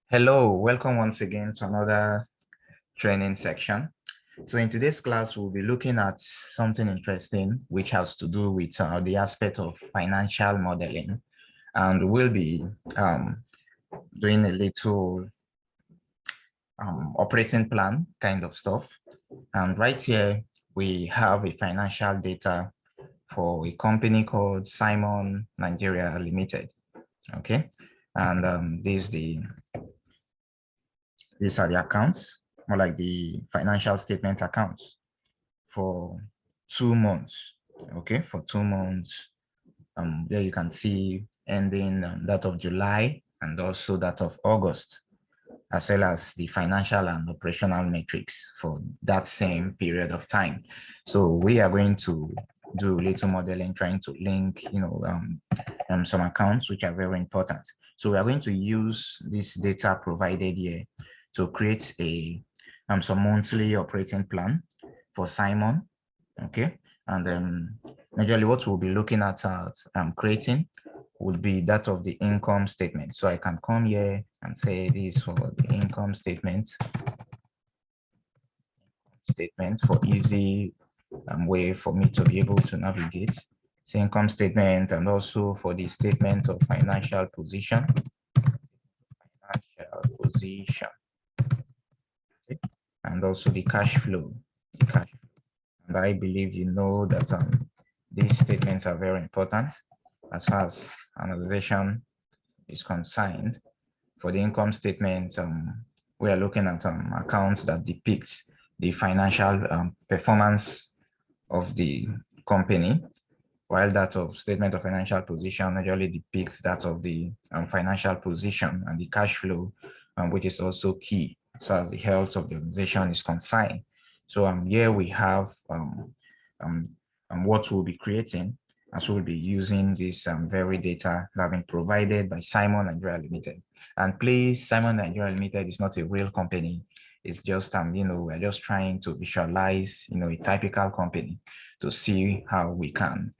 Hello, welcome once again to another training section. So in today's class, we'll be looking at something interesting, which has to do with the aspect of financial modeling. And we'll be doing a little operating plan kind of stuff. And right here, we have a financial data for a company called Simon Nigeria Limited. Okay. And these are the accounts, more like the financial statement accounts for 2 months. Okay, for 2 months. There you can see ending that of July and also that of August, as well as the financial and operational metrics for that same period of time. So we are going to do little modeling, trying to link, some accounts which are very important. So we are going to use this data provided here to create some monthly operating plan for Simon. Okay, and majorly what we'll be looking at creating would be that of the income statement. So I can come here and say this for the income statement for easy way for me to be able to navigate. So income statement, and also for the statement of financial position. Okay. And also the cash flow. And I believe you know that these statements are very important as far as an organization is concerned. For the income statement, we are looking at accounts that depict the financial performance of the company, while that of statement of financial position usually depicts that of the financial position and the cash flow, which is also key as far as the health of the organization is concerned. So here we have what we'll be creating, as we'll be using this very data that have been provided by Simon Nigeria Limited. And please, Simon Nigeria Limited is not a real company. It's just, we're just trying to visualize, a typical company to see how we can,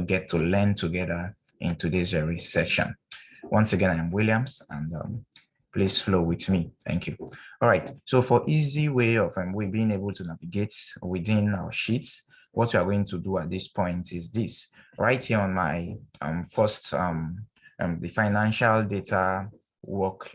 get to learn together in today's very section. Once again, I am Williams, and please flow with me. Thank you. All right. So for easy way of we being able to navigate within our sheets, what we are going to do at this point is this. Right here on my first the financial data work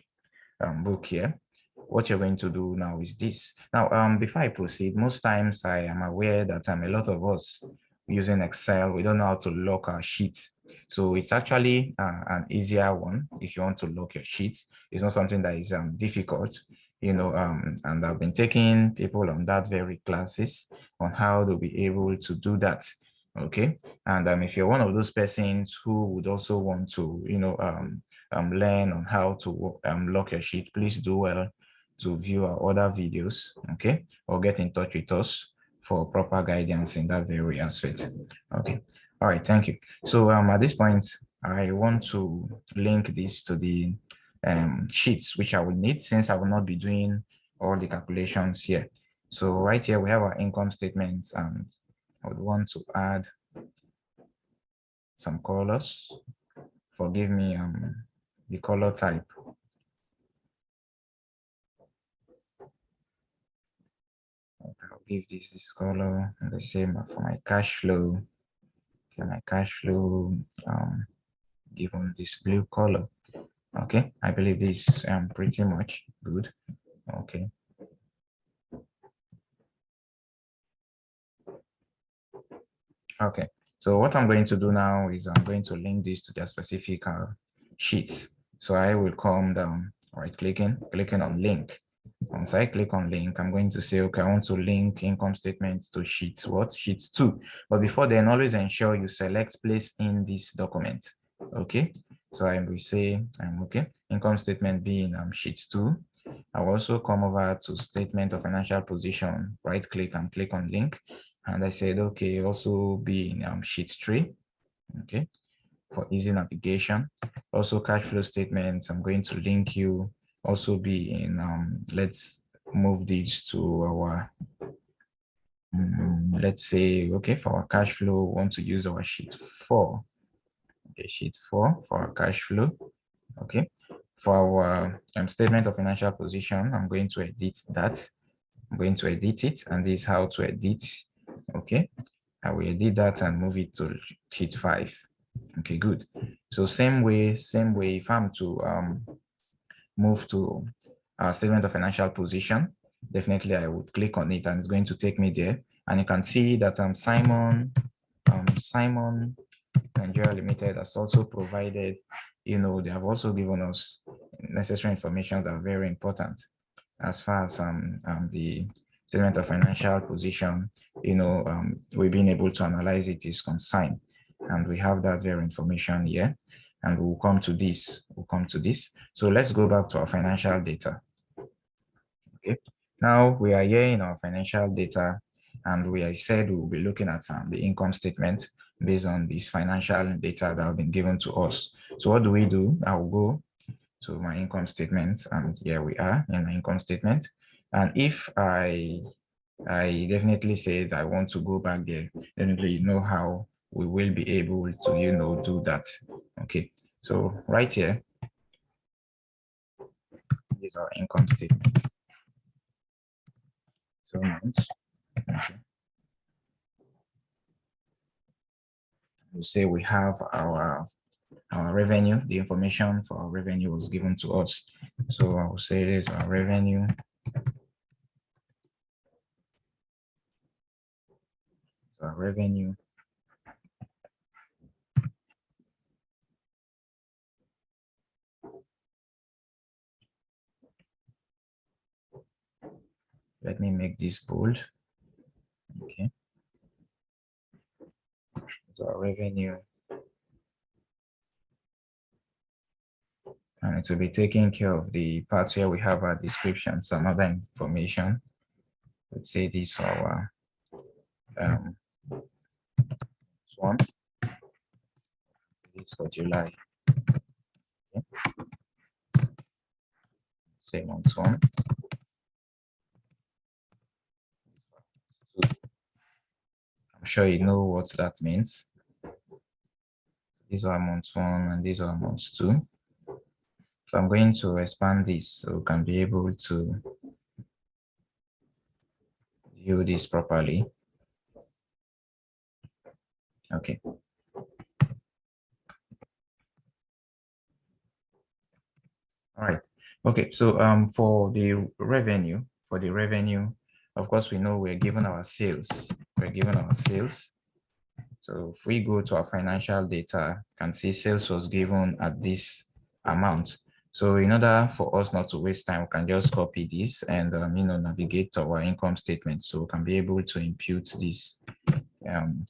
book here, what you're going to do now is this. Now, before I proceed, most times I am aware that a lot of us using Excel, we don't know how to lock our sheets. So it's actually an easier one if you want to lock your sheet. It's not something that is difficult, and I've been taking people on that very classes on how to be able to do that. Okay, and if you're one of those persons who would also want to, learn on how to lock your sheet, please do well to view our other videos, okay, or get in touch with us for proper guidance in that very aspect. Okay, all right, thank you. So at this point, I want to link this to the sheets which I will need, since I will not be doing all the calculations here. So right here we have our income statements, and I would want to add some colors. Forgive me, the color type. I'll give this color, and the same for my cash flow. For my cash flow, given this blue color. Okay, I believe this pretty much good. Okay. Okay, so what I'm going to do now is I'm going to link this to their specific sheets. So I will come down, clicking on link. Once I click on link, I'm going to say, okay, I want to link income statements to sheets, sheets 2. But before then, always ensure you select place in this document. Okay, so I will say, okay, income statement being sheets 2. I will also come over to statement of financial position, right click and click on link. And I said, okay, also be in sheet 3, okay, for easy navigation. Also cash flow statements, I'm going to link you, also be in, let's move these to our, let's say, okay, for our cash flow, we want to use our sheet 4. Okay, sheet 4 for our cash flow. Okay, for our statement of financial position, I'm going to edit that. I'm going to edit it, and this is how to edit. Okay, I will edit that and move it to sheet 5. Okay, good. So same way, if I'm to move to our statement of financial position, definitely I would click on it and it's going to take me there. And you can see that Simon Nigeria Limited has also provided, they have also given us necessary information that are very important as far as the statement of financial position, we've been able to analyze it is concerned. And we have that very information here. And we'll come to this. So let's go back to our financial data. Okay. Now we are here in our financial data, and I said we'll be looking at the income statement based on this financial data that have been given to us. So what do? I will go to my income statement, and here we are in my income statement. And if I definitely said I want to go back there, definitely how we will be able to do that. Okay, so right here is our income statement. So months. Okay. We'll say we have our revenue. The information for our revenue was given to us. So I will say this our revenue. So our revenue. Let me make this bold. Okay. So our revenue. And it will be taking care of the parts where we have our description, some other information. Let's say this our one. This for July. Okay. Say month 1. I'm sure you know what that means. These are months 1 and these are months 2. So I'm going to expand this so we can be able to view this properly. Okay. All right. Okay. So for the revenue, of course, we know we're given our sales. So if we go to our financial data, you can see sales was given at this amount. So in order for us not to waste time, we can just copy this and navigate to our income statement. So we can be able to impute this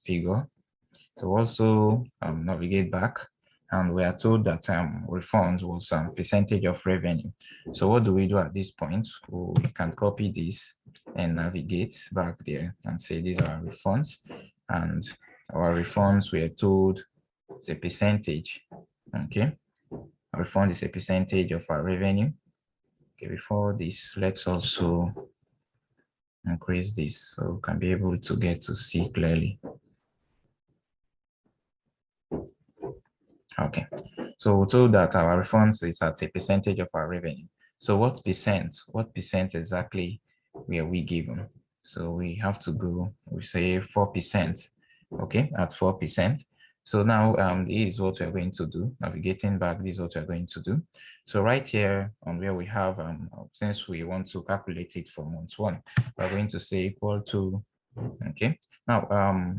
figure. So also navigate back, and we are told that refunds was percentage of revenue. So what do we do at this point? We can copy this and navigate back there and say these are refunds, and our refunds we are told it's a percentage. Okay, our refund is a percentage of our revenue. Okay, before this, let's also increase this so we can be able to get to see clearly. Okay, so we're told that our refunds is at a percentage of our revenue. So what percent exactly were we given? So we have to go, we say 4%, okay, at 4%. So now this is what we're going to do. Navigating back, this is what we're going to do. So right here on where we have, since we want to calculate it for month 1, we're going to say equal to, okay. Now,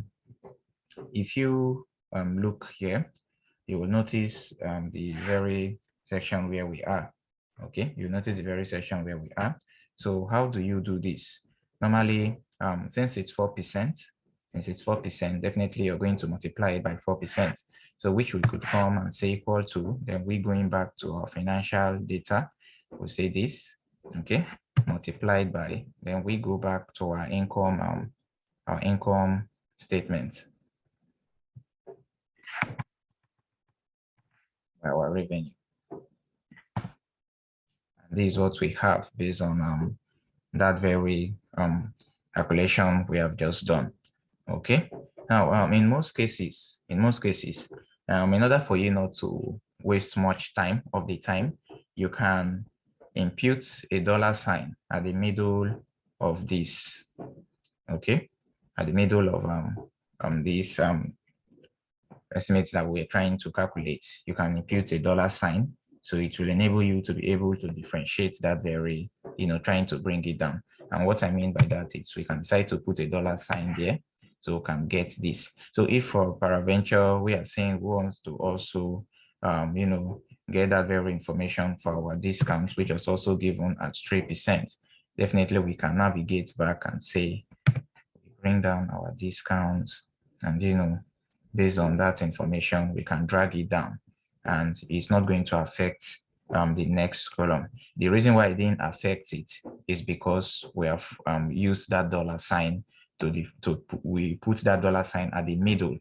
if you look here, you will notice the very section where we are. Okay, you notice the very section where we are. So how do you do this? Normally, since it's 4%, definitely you're going to multiply it by 4%. So which we could come and say equal to, then we going back to our financial data, we'll say this, okay, multiplied by, then we go back to our income statement. Our revenue. And this is what we have based on that very calculation we have just done. Okay. Now, in most cases, in order for you not to waste much time, you can impute a dollar sign at the middle of this, okay? At the middle of these estimates that we're trying to calculate. You can impute a dollar sign, so it will enable you to be able to differentiate that very, trying to bring it down. And what I mean by that is we can decide to put a dollar sign there, so we can get this. So if for paraventure, we are saying we want to also, get that very information for our discounts, which was also given at 3%, definitely we can navigate back and say, bring down our discounts, and based on that information, we can drag it down, and it's not going to affect the next column. The reason why it didn't affect it is because we have used that dollar sign we put that dollar sign at the middle,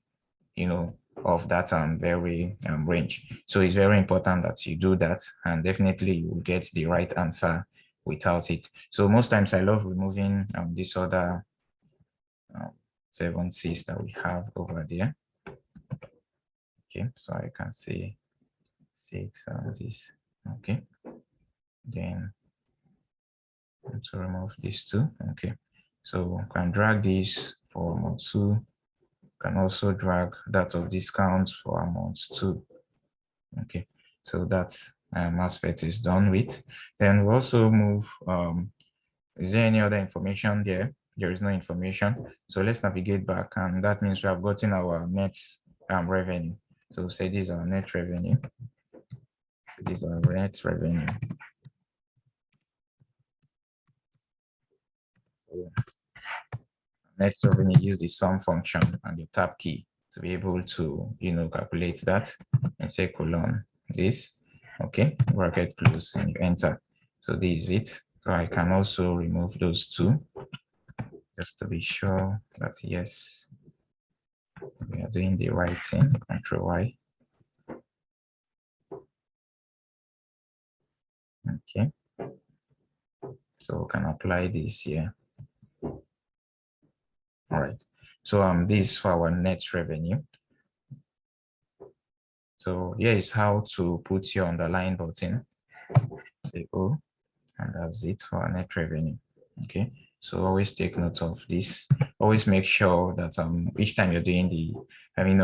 of that very range. So it's very important that you do that, and definitely you will get the right answer without it. So most times I love removing this other 7Cs that we have over there. Okay, so I can say 6 and this. Okay, then to remove these two. Okay, so can drag this for month 2. Can also drag that of discounts for month 2. Okay, so that aspect is done with. Then we also move. Is there any other information there? There is no information. So let's navigate back, and that means we have gotten our net revenue. So say this is our net revenue. So this is our net revenue. Net revenue, use the sum function and the tab key to be able to calculate that, and say colon this. Okay, bracket close, and you enter. So this is it. So I can also remove those two just to be sure that yes, we are doing the right thing. Control Y. Okay, so we can apply this here. All right, so this is for our net revenue. So here is how to put your underline button. Say O, and that's it for our net revenue. Okay, so always take note of this. Always make sure that each time you're doing the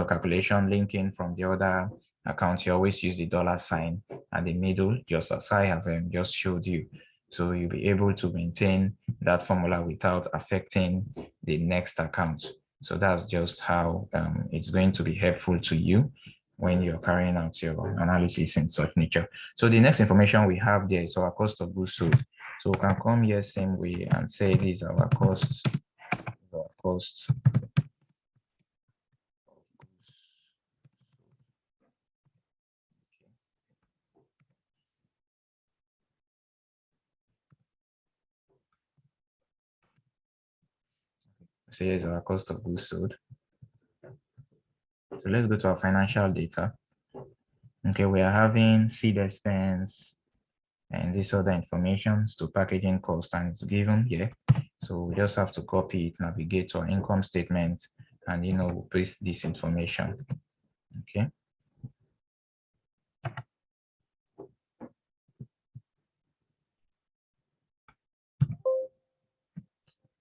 calculation linking from the other account, you always use the dollar sign at the middle, just as I have just showed you. So you'll be able to maintain that formula without affecting the next account. So that's just how it's going to be helpful to you when you're carrying out your analysis in such nature. So the next information we have there is our cost of goods sold. So we can come here same way and say these are our costs. Our costs. So here's our cost of goods sold. So let's go to our financial data. Okay, we are having seed expense and this other information to packaging cost, and it's given here. So we just have to copy it, navigate to our income statement, and we'll paste this information. Okay.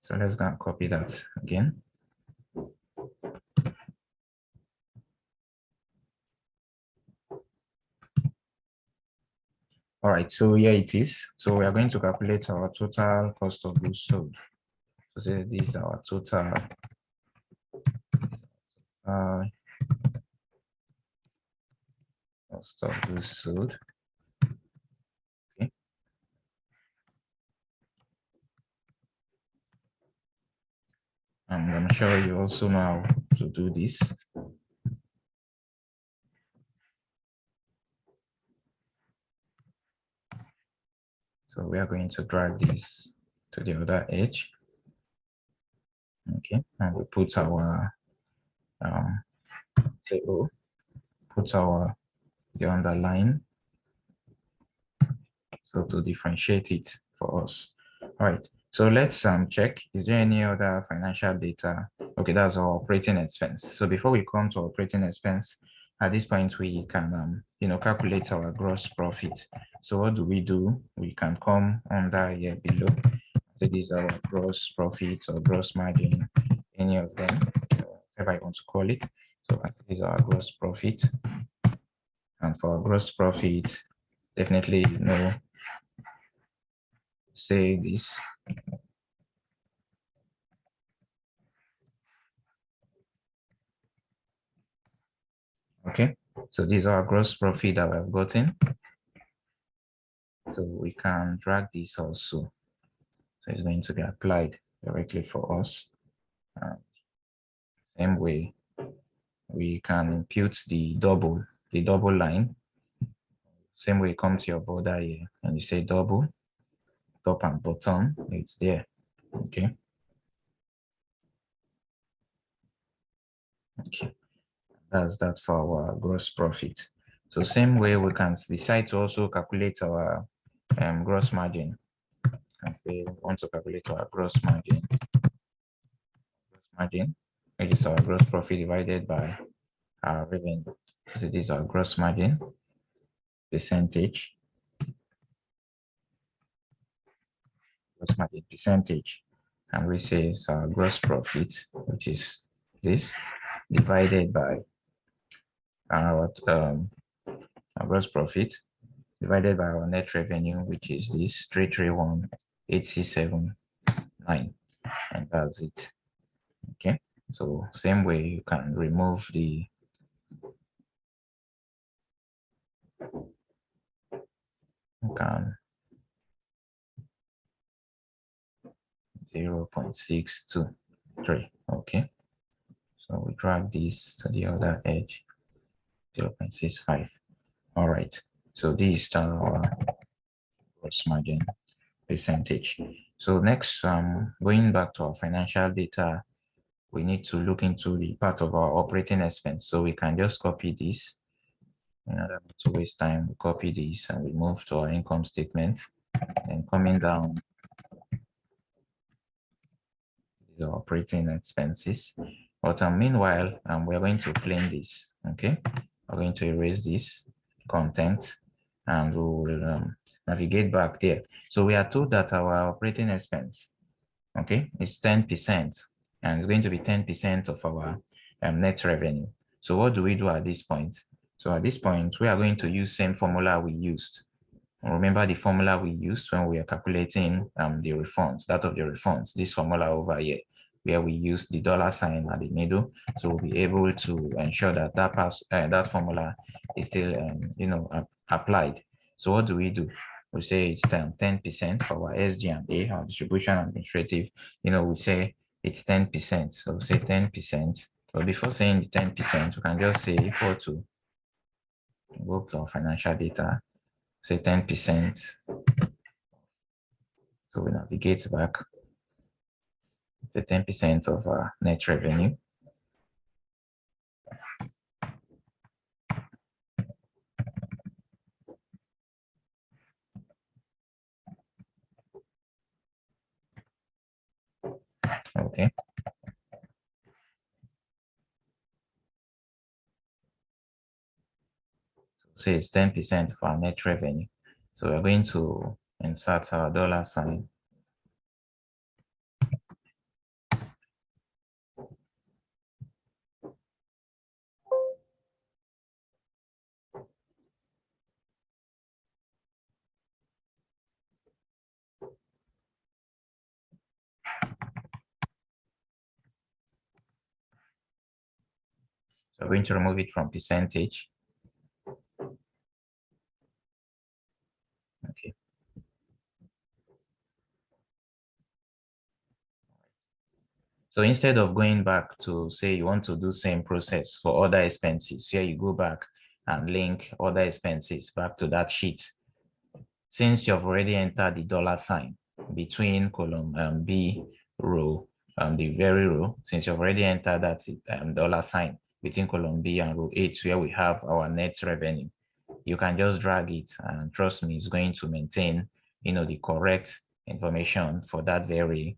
So let's go and copy that again. All right, so here it is. So we are going to calculate our total cost of goods sold. So this is our total cost of goods sold. Okay. And I'm sure you also know how to do this. So we are going to drag this to the other edge. Okay, and we put our table, put the underline, so to differentiate it for us. All right, so let's check, is there any other financial data? Okay, that's our operating expense. So before we come to operating expense, at this point we can calculate our gross profit. So what do? We can come under here below. So these are our gross profits or gross margin, any of them, whatever I want to call it. So these are our gross profit. And for gross profit, definitely, say this. Okay, so these are gross profit that we've gotten. So we can drag this also. So it's going to be applied directly for us. Same way, we can impute the double line. Same way, come to your border here and you say double, top and bottom, it's there. Okay. Okay. That's that for our gross profit. So same way, we can decide to also calculate our gross margin. And say we want to calculate our gross margin. Which is our gross profit divided by our revenue. So this is our gross margin percentage. Gross margin percentage. And we say it's our gross profit, which is this, divided by our gross profit divided by our net revenue, which is this 331,879, and that's it. Okay, so same way you can remove the you can 0.623. Okay, so we drag this to the other edge, 0.65. All right, so this is our gross margin percentage. So next, going back to our financial data, we need to look into the part of our operating expense. So we can just copy this in order not to waste time. We copy this and we move to our income statement. And coming down, these are operating expenses. But meanwhile, we're going to clean this. Okay, we're going to erase this content and we will navigate back there. So we are told that our operating expense, okay, is 10%, and it's going to be 10% of our net revenue. So what do we do at this point? So at this point, we are going to use same formula we used. Remember the formula we used when we are calculating the refunds, that of the refunds, this formula over here, where we use the dollar sign at the middle. So we'll be able to ensure that that formula is still, applied. So what do? We say it's 10% for our SG&A, our distribution administrative. We say it's 10%. So we say 10%. But before saying the 10%, we can just say equal to, go to our financial data, say 10%. So we navigate back. It's a 10% of our net revenue. Okay. So say it's 10% of our net revenue. So we're going to insert our dollar sign. So we're going to remove it from percentage. Okay. So instead of going back to say you want to do same process for other expenses, here you go back and link other expenses back to that sheet. Since you've already entered the dollar sign between column B row, the very row, since you've already entered that dollar sign between column B and row 8, where we have our net revenue, you can just drag it, and trust me, it's going to maintain, the correct information for that very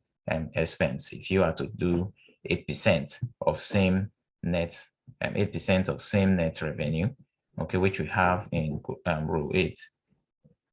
expense. If you are to do 8% of same net, 8% of same net revenue, okay, which we have in row 8,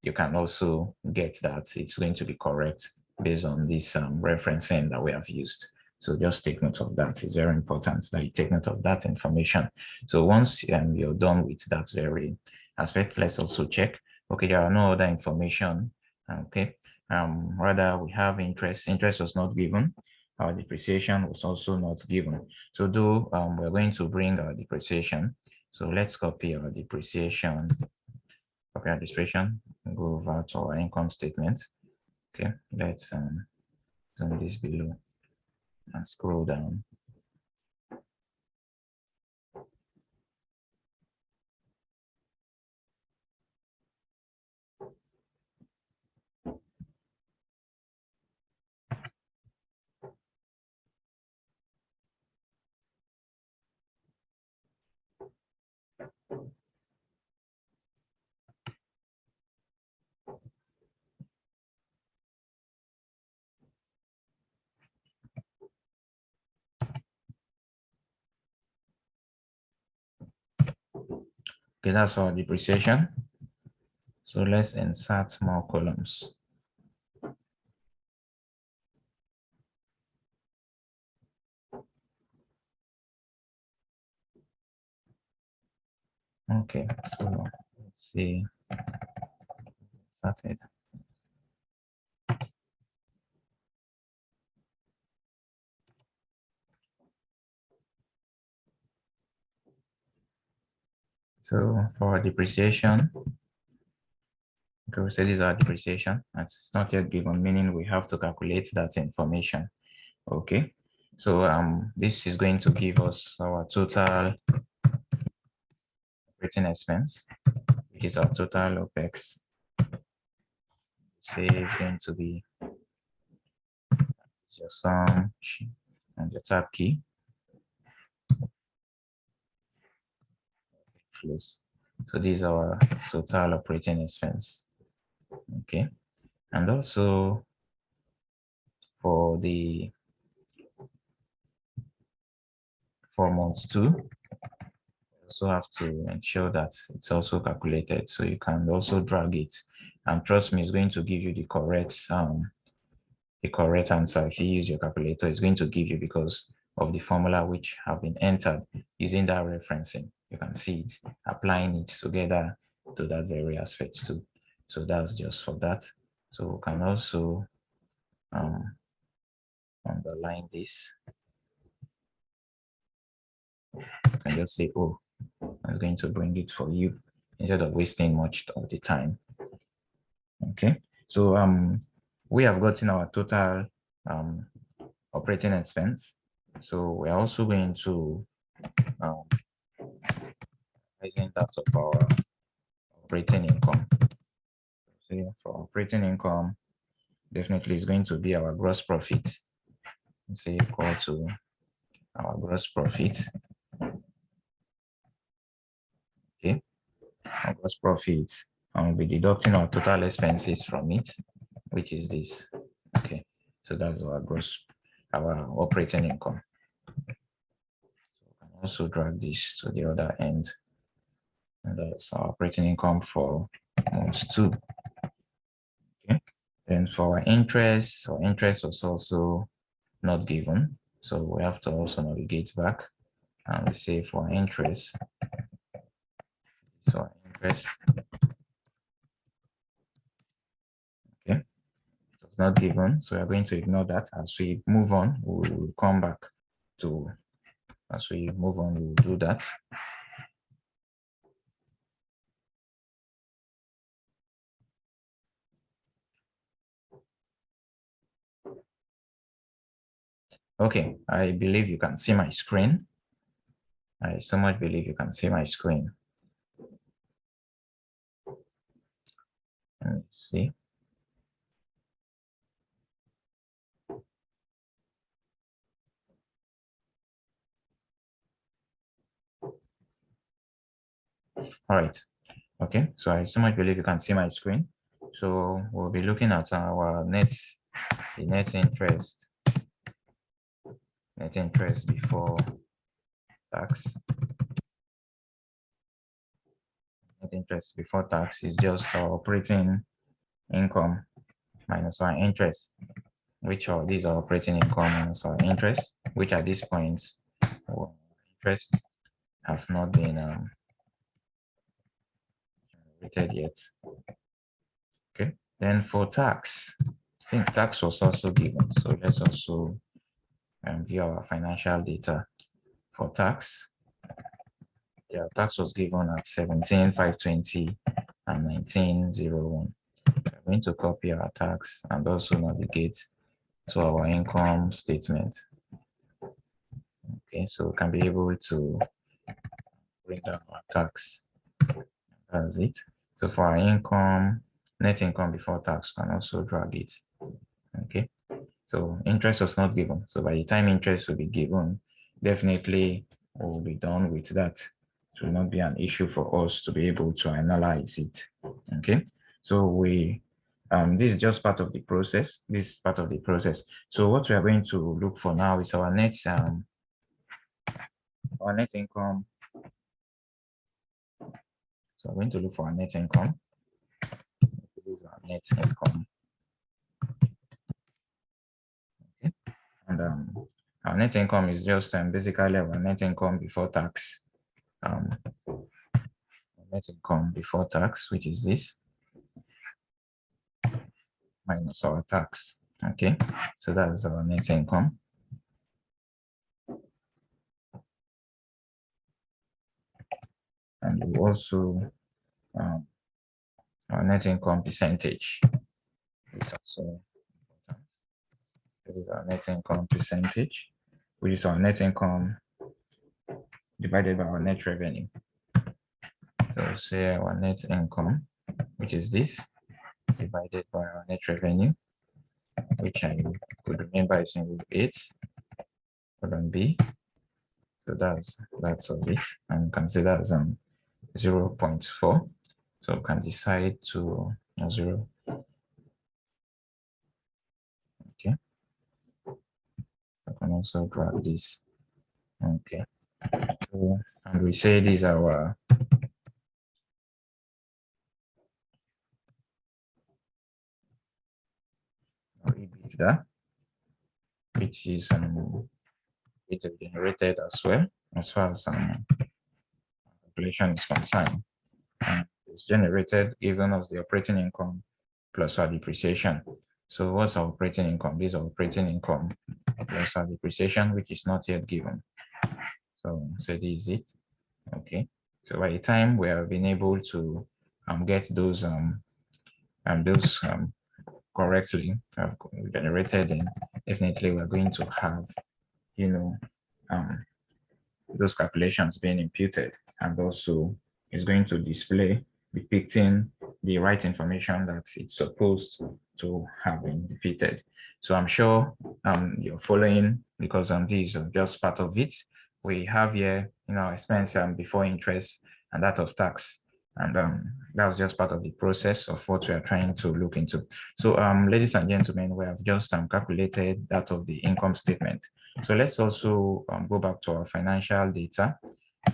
you can also get that it's going to be correct based on this referencing that we have used. So just take note of that. It's very important that you take note of that information. So once you're done with that very aspect, let's also check. Okay, there are no other information. Okay, rather we have interest. Interest was not given. Our depreciation was also not given. So though we're going to bring our depreciation. So let's copy our depreciation. Copy our depreciation. Go over to our income statement. Okay, let's zoom this below and scroll down. Okay, that's our depreciation. So let's insert more columns. Okay, so let's see. Started. So for depreciation, okay, we say this is our depreciation. It's not yet given, meaning we have to calculate that information. Okay, so this is going to give us our total operating expense, which is our total OPEX. Say it's going to be your sum and your tab key. Close. So these are our total operating expense. Okay, and also for the 4 months too, you also have to ensure that it's also calculated. So you can also drag it, and trust me, it's going to give you the correct answer. If you use your calculator, it's going to give you because of the formula which have been entered using that referencing. You can see it, applying it together to that very aspect too. So that's just for that. So we can also underline this. You can just say, oh, I'm going to bring it for you instead of wasting much of the time. Okay, so we have gotten our total operating expense. So we're also going to present that of our operating income. So for operating income, definitely is going to be our gross profit. Say equal to our gross profit. Okay, our gross profit, and we'll be deducting our total expenses from it, which is this. Okay, so that's our operating income. So we can also drag this to the other end, and that's our operating income for month 2. Okay, then for our interest was also not given, so we have to also navigate back and we say for interest. So interest, okay, it's not given, so we're going to ignore that. As we move on, we will come back to, as we move on, we'll do that. Okay, I believe you can see my screen. I so much believe you can see my screen. Let me see. All right. Okay, so I so much believe you can see my screen. So we'll be looking at our the net interest before tax. Net interest before tax is just our operating income minus our interest, which are these are operating income minus our interest, which at this point, well, interest have not been generated yet. Okay, then for tax, I think tax was also given. So let's also view our financial data for tax. Yeah, tax was given at 17,520 and 1901. We're going to copy our tax and also navigate to our income statement. Okay, so we can be able to bring down our tax. That's it. So for our income, net income before tax, we can also drag it. Okay, so interest was not given. So by the time interest will be given, definitely we'll be done with that. It will not be an issue for us to be able to analyze it. Okay, so this is just part of the process. This is part of the process. So what we are going to look for now is our net income. So we're going to look for our net income. This is our net income. Okay, and our net income is just basically our net income before tax. Net income before tax, which is this, minus our tax. Okay, so that's our net income. And we also our net income percentage is also important. This is our net income percentage, which is our net income divided by our net revenue. So say our net income, which is this, divided by our net revenue, which I could remember is in 8, column B. So that's of it, and consider as 0.4. So we can decide to 0. Okay. I can also grab this. Okay. So, and we say this is our EBITDA, which is it is generated as well as far as calculation is concerned. It's generated given us the operating income plus our depreciation. So what's our operating income? This is our operating income plus our depreciation, which is not yet given. So this is it. Okay. So by the time we have been able to get those correctly generated, then definitely we're going to have, those calculations being imputed, and also it's going to display depicting the right information that it's supposed to have been depicted. So I'm sure you're following, because this is just part of it. We have here, expense before interest and that of tax. And that was just part of the process of what we are trying to look into. So ladies and gentlemen, we have just calculated that of the income statement. So let's also go back to our financial data.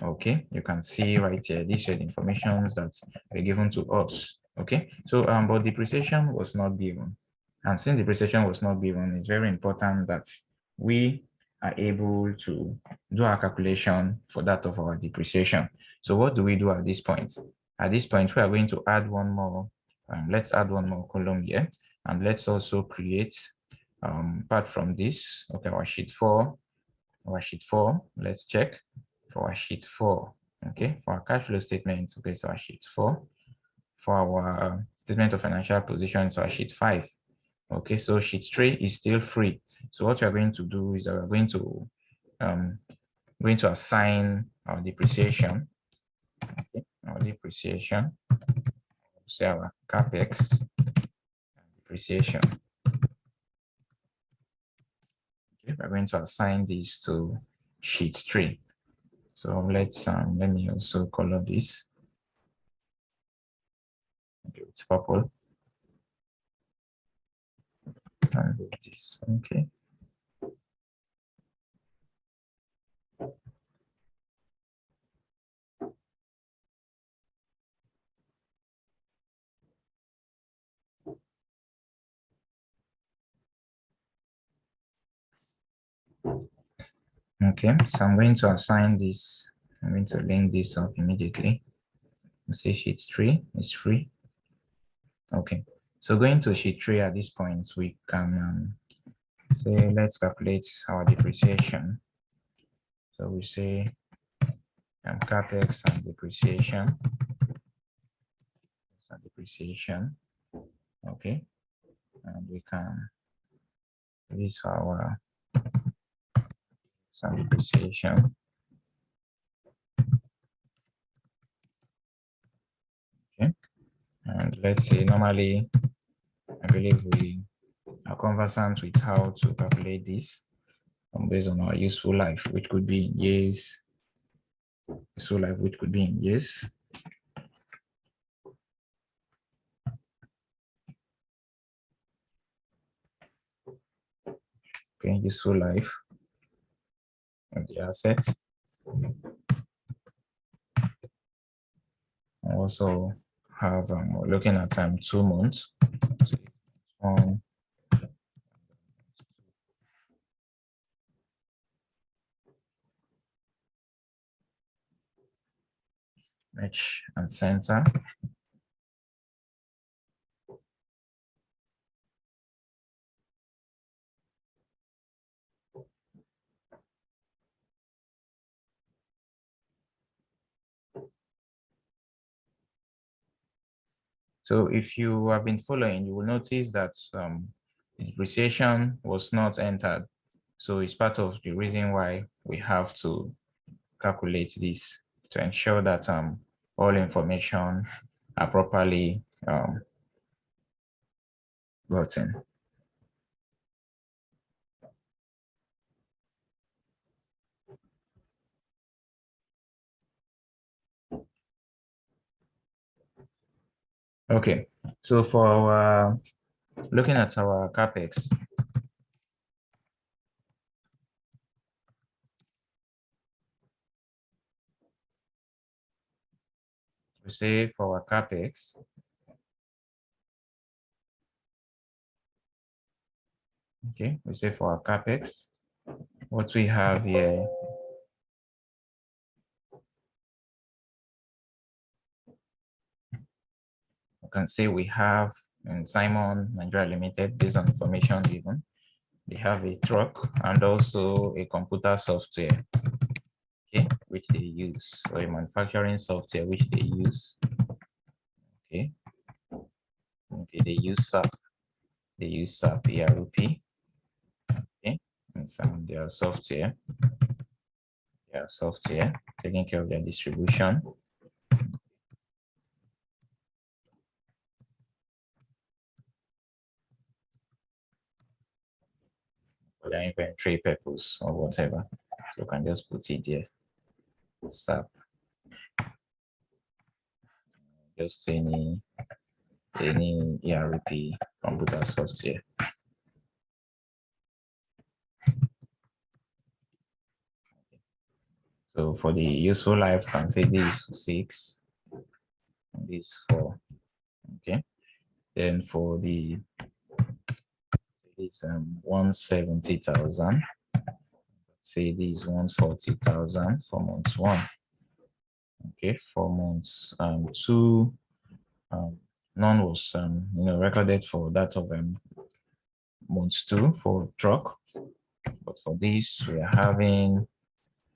Okay, you can see right here, these are the informations that were given to us. Okay, so but depreciation was not given. And since depreciation was not given, it's very important that we are able to do our calculation for that of our depreciation. So what do we do at this point? At this point, we are going to add one more. Let's add one more column here, and let's also create, apart from this, okay, our sheet 4, let's check for our sheet 4. Okay, for our cash flow statement, okay, so our sheet 4. For our statement of financial position, so our sheet 5. Okay, so sheet 3 is still free. So what we are going to do is we're going to assign our depreciation. Okay, our depreciation, say our capex and depreciation. Okay, we're going to assign this to sheet 3. So let's let me also color this. Okay, it's purple. And do this. Okay. Okay, so I'm going to assign this. I'm going to link this up immediately. Say sheet 3 is free. Okay, so going to sheet 3 at this point, we can say let's calculate our depreciation. So we say capex and depreciation. Okay, and we can use our some depreciation. Okay, and let's say normally I believe we are conversant with how to calculate this based on our useful life, which could be in years. Useful life, which could be in years. Okay, useful life of the assets. I also have looking at 2 months. Match and center. So if you have been following, you will notice that depreciation was not entered. So it's part of the reason why we have to calculate this to ensure that all information are properly gotten. Okay, so for our looking at our capex, we say for our capex, okay, we say for our capex, what we have here, we can say we have in Simon Nigeria Limited, based on information given, they have a truck and also a computer software, okay, which they use, or a manufacturing software which they use, okay, they use SAP, ERP, okay, and some their software, taking care of their distribution. For their inventory purpose or whatever. So you can just put it there. SAP. Just any ERP computer software. So for the useful life, can say this 6, and this 4. Okay. Then for the this 170,000. Say this 140,000 for months 1. Okay, for months 2. None was recorded for that of months 2 for truck. But for this, we are having,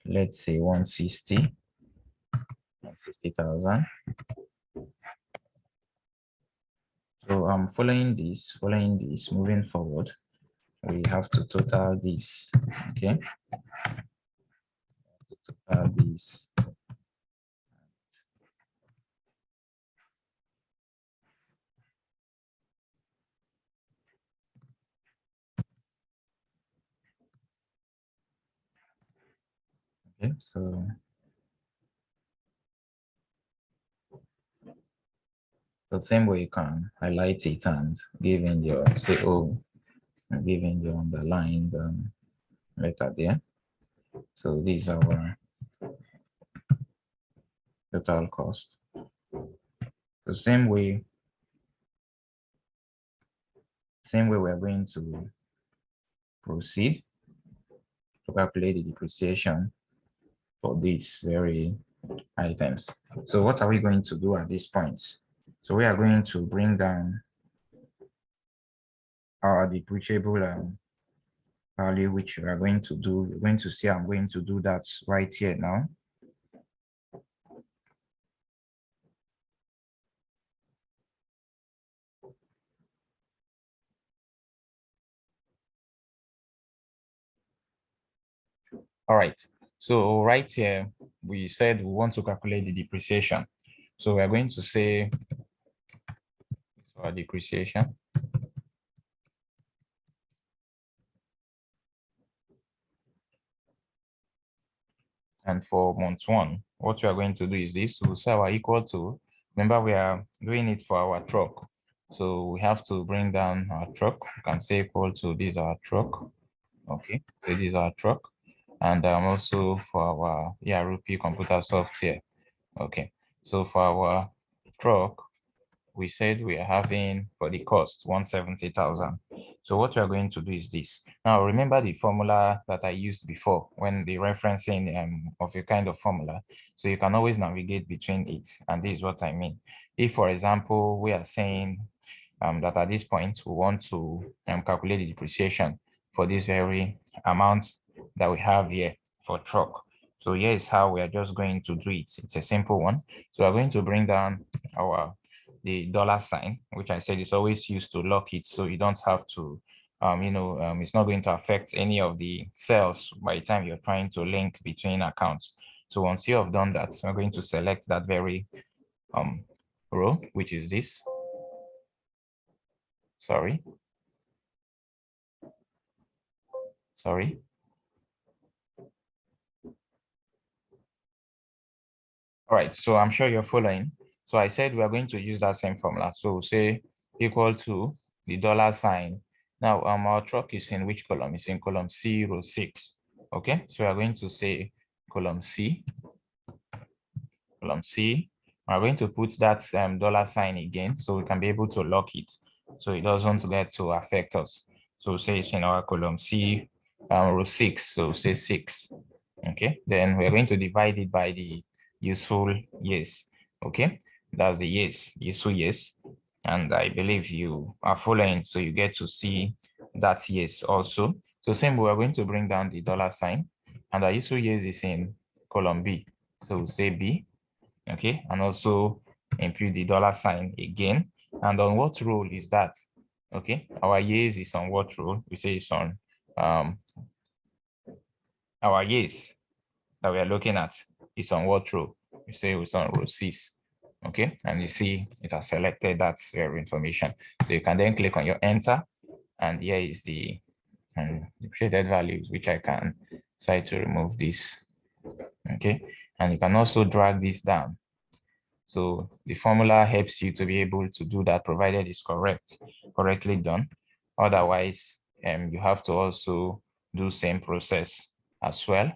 let's say 160,000. So following this, moving forward, we have to total this, okay? Total this. Okay, so the same way you can highlight it and give in your, say, oh, giving your underlined letter there. So these are our total cost. The same way we're going to proceed. to calculate the depreciation for these very items. So what are we going to do at this point? So we are going to bring down our depreciable value, which we are going to do. You're going to see I'm going to do that right here now. All right. So right here, we said we want to calculate the depreciation. So we're going to say our depreciation. And for month one, what we are going to do is this. We'll say our equal to, remember we are doing it for our truck. So we have to bring down our truck. We can say equal to this our truck. Okay, so this is our truck. And also for our ERP computer software. Okay, so for our truck, we said we are having for the cost 170,000. So what we are going to do is this. Now remember the formula that I used before when the referencing of a kind of formula. So you can always navigate between it, and this is what I mean. If, for example, we are saying that at this point we want to calculate the depreciation for this very amount that we have here for truck. So here is how we are just going to do it. It's a simple one. So we're going to bring down the dollar sign, which I said is always used to lock it, so you don't have to, it's not going to affect any of the cells by the time you're trying to link between accounts. So once you have done that, we're going to select that very row, which is this. Sorry. All right, so I'm sure you're following. So I said we are going to use that same formula. So we'll say equal to the dollar sign. Now, our truck is in which column? It's in column C, row 6. Okay, so we are going to say column C. Column C. We're going to put that dollar sign again so we can be able to lock it so it doesn't get to affect us. So say it's in our column C, row 6. So say 6. Okay, then we're going to divide it by the useful years. Okay, that's the years, useful years. And I believe you are following, so you get to see that years also. So same, we're going to bring down the dollar sign, and our useful years is in column B. So we'll say B, okay, and also input the dollar sign again. And on what row is that? Okay, our years is on what row? We say it's on our years that we are looking at is on what row? You say it's on row 6. Okay, and you see it has selected that information. So you can then click on your enter, and here is the created values, which I can decide to remove this. Okay, and you can also drag this down. So the formula helps you to be able to do that, provided it's correctly done. Otherwise, you have to also do same process as well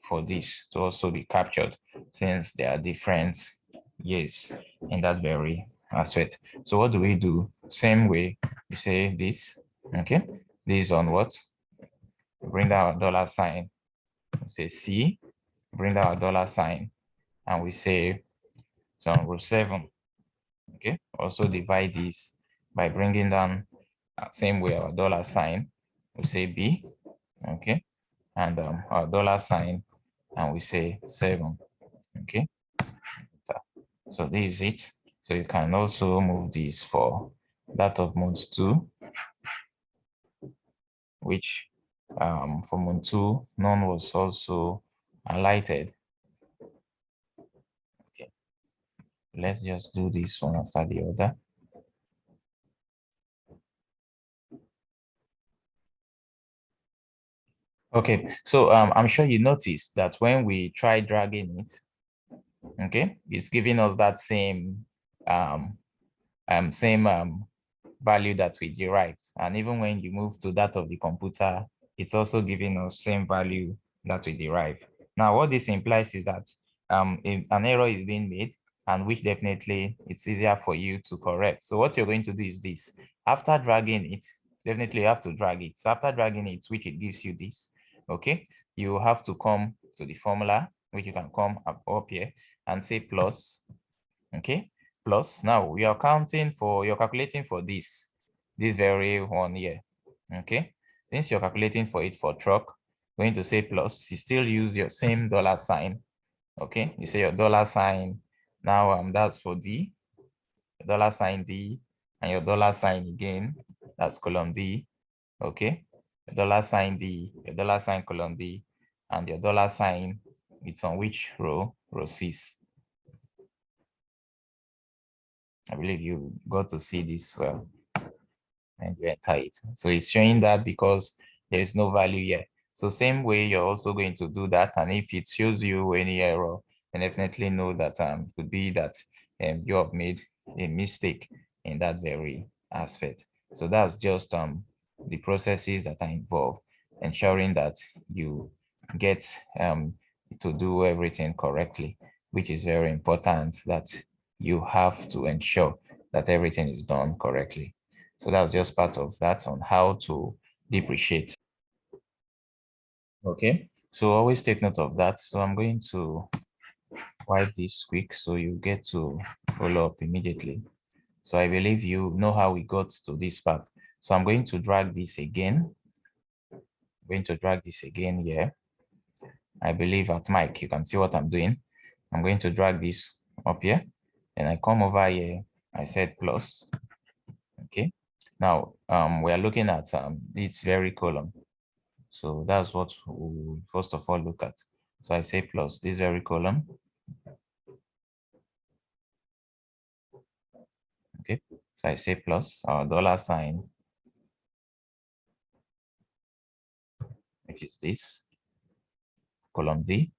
for this to also be captured, since there are different years in that very aspect. So what do we do? Same way, we say this, okay? This on what? Bring down our dollar sign, we say C, bring down our dollar sign, and we say it's on row 7. Okay, also divide this by bringing down same way our dollar sign, we say B, okay, and our dollar sign, and we say 7. Okay, so this is it. So you can also move this for that of month 2, which for month 2 none was also highlighted. Okay, let's just do this one after the other. Okay, so I'm sure you noticed that when we try dragging it, okay, it's giving us that same value that we derived. And even when you move to that of the computer, it's also giving us same value that we derive. Now, what this implies is that if an error is being made, and which definitely it's easier for you to correct. So what you're going to do is this. After dragging it, definitely you have to drag it. So after dragging it, which it gives you this, okay? you have to come to the formula, which you can come up here and say plus. Okay, plus. Now you're calculating for this very one here. Okay, since you're calculating for it for truck, going to say plus, you still use your same dollar sign. Okay, you say your dollar sign. Now that's for D, dollar sign D, and your dollar sign again, that's column D. Okay, your dollar sign D, your dollar sign column D, and your dollar sign, it's on which row? Row 6. I believe you got to see this well and you enter it. So it's showing that because there is no value here. So same way, you're also going to do that. And if it shows you any error, then definitely know that it could be that you have made a mistake in that very aspect. So that's just the processes that are involved, ensuring that you get to do everything correctly, which is very important, that you have to ensure that everything is done correctly. So that's just part of that on how to depreciate. Okay, so always take note of that. So I'm going to wipe this quick so you get to follow up immediately. So I believe you know how we got to this part. So I'm going to drag this again. I'm going to drag this again here. I believe at mic, you can see what I'm doing. I'm going to drag this up here. And I come over here, I said plus. Okay. Now we are looking at this very column. So that's what we first of all look at. So I say plus this very column. Okay. So I say plus our dollar sign, which is this column D.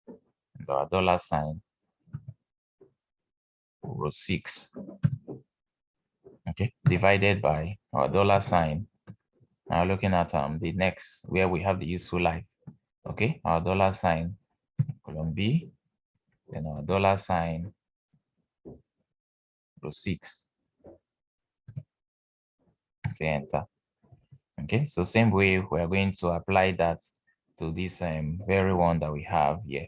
And our dollar sign, row 6. Okay. Divided by our dollar sign. Now looking at the next where we have the useful life. Okay. Our dollar sign, column B. Then our dollar sign, row 6. Say enter. Okay, so same way we are going to apply that to this very one that we have here.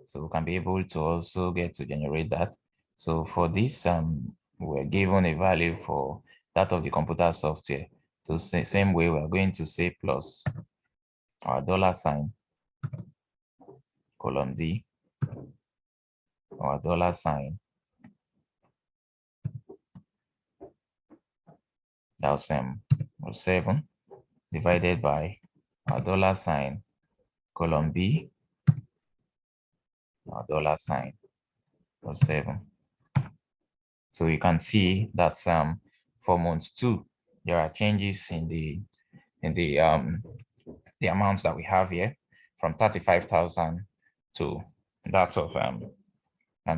So we can be able to also get to generate that. So for this, we're given a value for that of the computer software. So same way we are going to say plus our dollar sign, column D, our dollar sign, that's 7 divided by our dollar sign, column B, our dollar sign, 7. So you can see that for month 2, there are changes in the amounts that we have here, from 35,000 to that of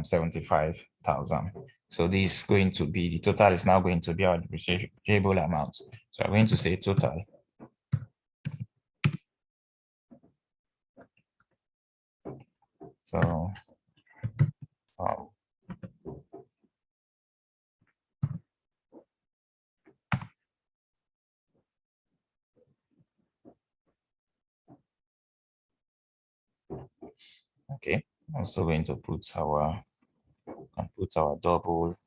75,000. So this is going to be, the total is now going to be our depreciable amount. So I'm going to say total. So okay, also going to put our double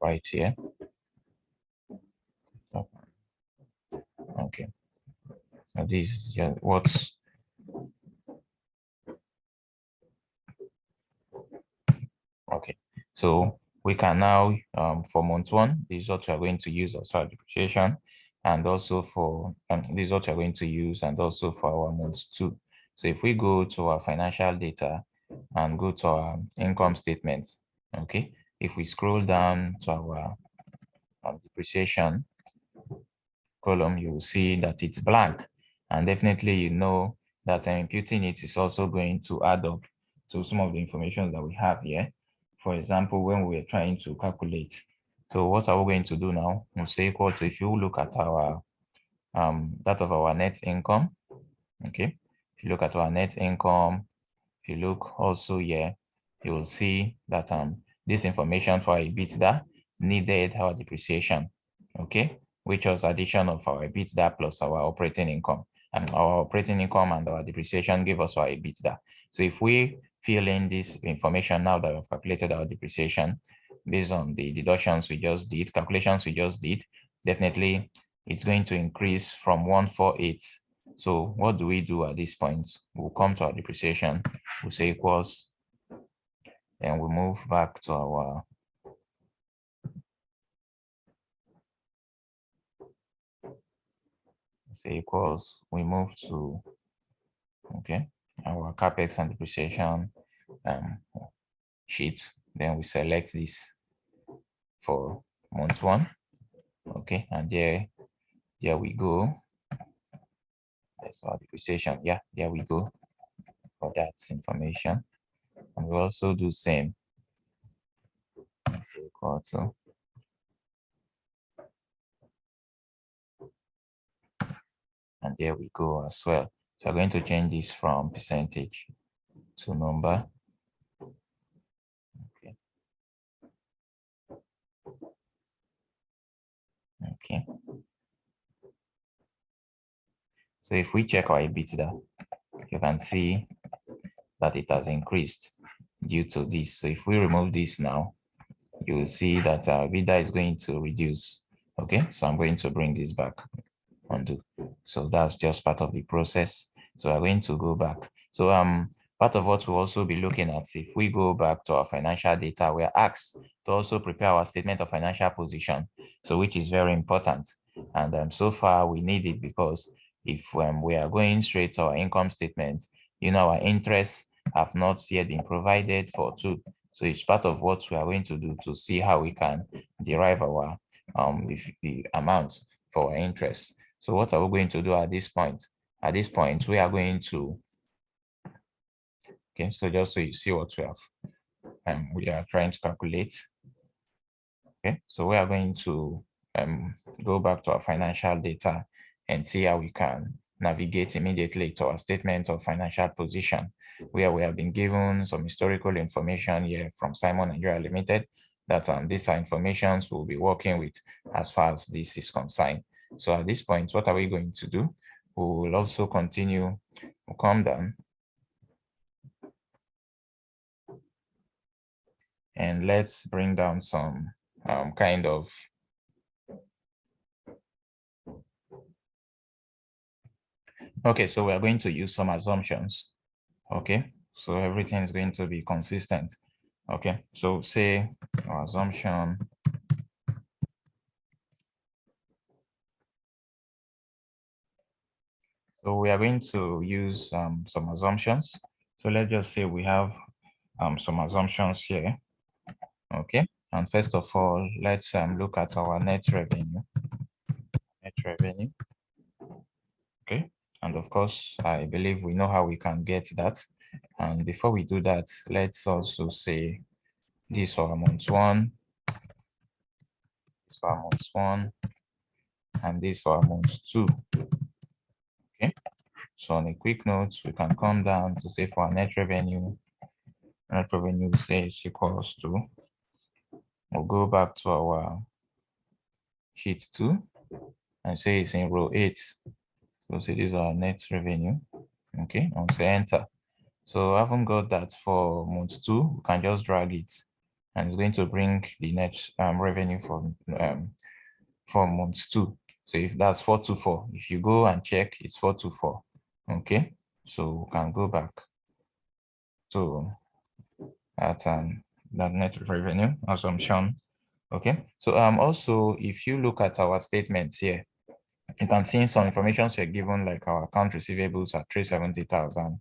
right here. Okay, so this is just what's okay. So we can now for month 1, this is what we are going to use as our depreciation, and also for this is what we are going to use, and also for our month 2. So if we go to our financial data and go to our income statements, okay, if we scroll down to our depreciation column, you will see that it's blank, and definitely you know that imputing it is also going to add up to some of the information that we have here. For example, when we're trying to calculate, so what are we going to do now? We'll say equal to, if you look at our that of our net income, okay, if you look at our net income, if you look also here, you will see that this information for EBITDA needed our depreciation. Okay, which was addition of our EBITDA plus our operating income. And our operating income and our depreciation give us our EBITDA. So if we fill in this information now that we've calculated our depreciation based on the deductions we just did, calculations we just did, definitely it's going to increase from 148. So what do we do at this point? We'll come to our depreciation, we'll say equals, and we move back to our say equals, we move to, okay, our capex and depreciation sheet. Then we select this for month 1, okay, and there we go. That's our depreciation. Yeah, there we go for that information. And we also do same. So equal to, and there we go as well. So I'm going to change this from percentage to number. Okay. Okay. So if we check our EBITDA, you can see that it has increased due to this. So if we remove this now, you will see that our EBITDA is going to reduce. Okay, so I'm going to bring this back. Undo. So that's just part of the process. So we're going to go back. So part of what we'll also be looking at, if we go back to our financial data, we're asked to also prepare our statement of financial position, so which is very important. And so far we need it because if we are going straight to our income statement, our interests have not yet been provided for too. So it's part of what we are going to do to see how we can derive our the amounts for our interest. So what are we going to do at this point? At this point, we are going to, okay, so just so you see what we are trying to calculate. Okay, so we are going to go back to our financial data and see how we can navigate immediately to our statement of financial position, where we have been given some historical information here from Simon Nigeria Limited that these are informations we'll be working with as far as this is concerned. So at this point, what are we going to do? We will also continue, we'll come down and let's bring down some kind of okay, so we are going to use some assumptions. Okay, so everything is going to be consistent. Okay, so say our assumption so we are going to use some assumptions. So let's just say we have some assumptions here. Okay, and first of all, let's look at our net revenue. Net revenue. Okay, and of course, I believe we know how we can get that. And before we do that, let's also say this for month 1, this for month 1, and this for month 2. Okay, so on a quick note, we can come down to say for our net revenue say is equals to, we'll go back to our sheet 2 and say it's in row 8. So say this is our net revenue. Okay, and say enter. So I haven't got that for month 2, we can just drag it and it's going to bring the net revenue for month 2. So if that's 424, if you go and check, it's 424. Okay, so we can go back to at that net revenue assumption. Okay, so also if you look at our statements here, you can see some information are given, like our account receivables are 370,000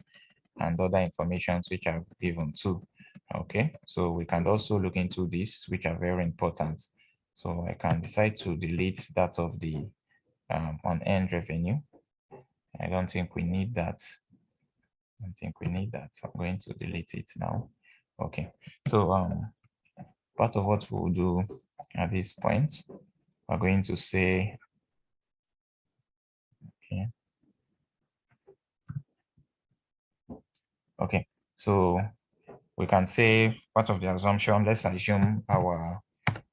and other informations which I've given too. Okay, so we can also look into this, which are very important. So I can decide to delete that of the on-end revenue. I don't think we need that. I don't think we need that. So I'm going to delete it now. Okay, so part of what we'll do at this point, we're going to say, okay. Okay, so we can say part of the assumption, let's assume our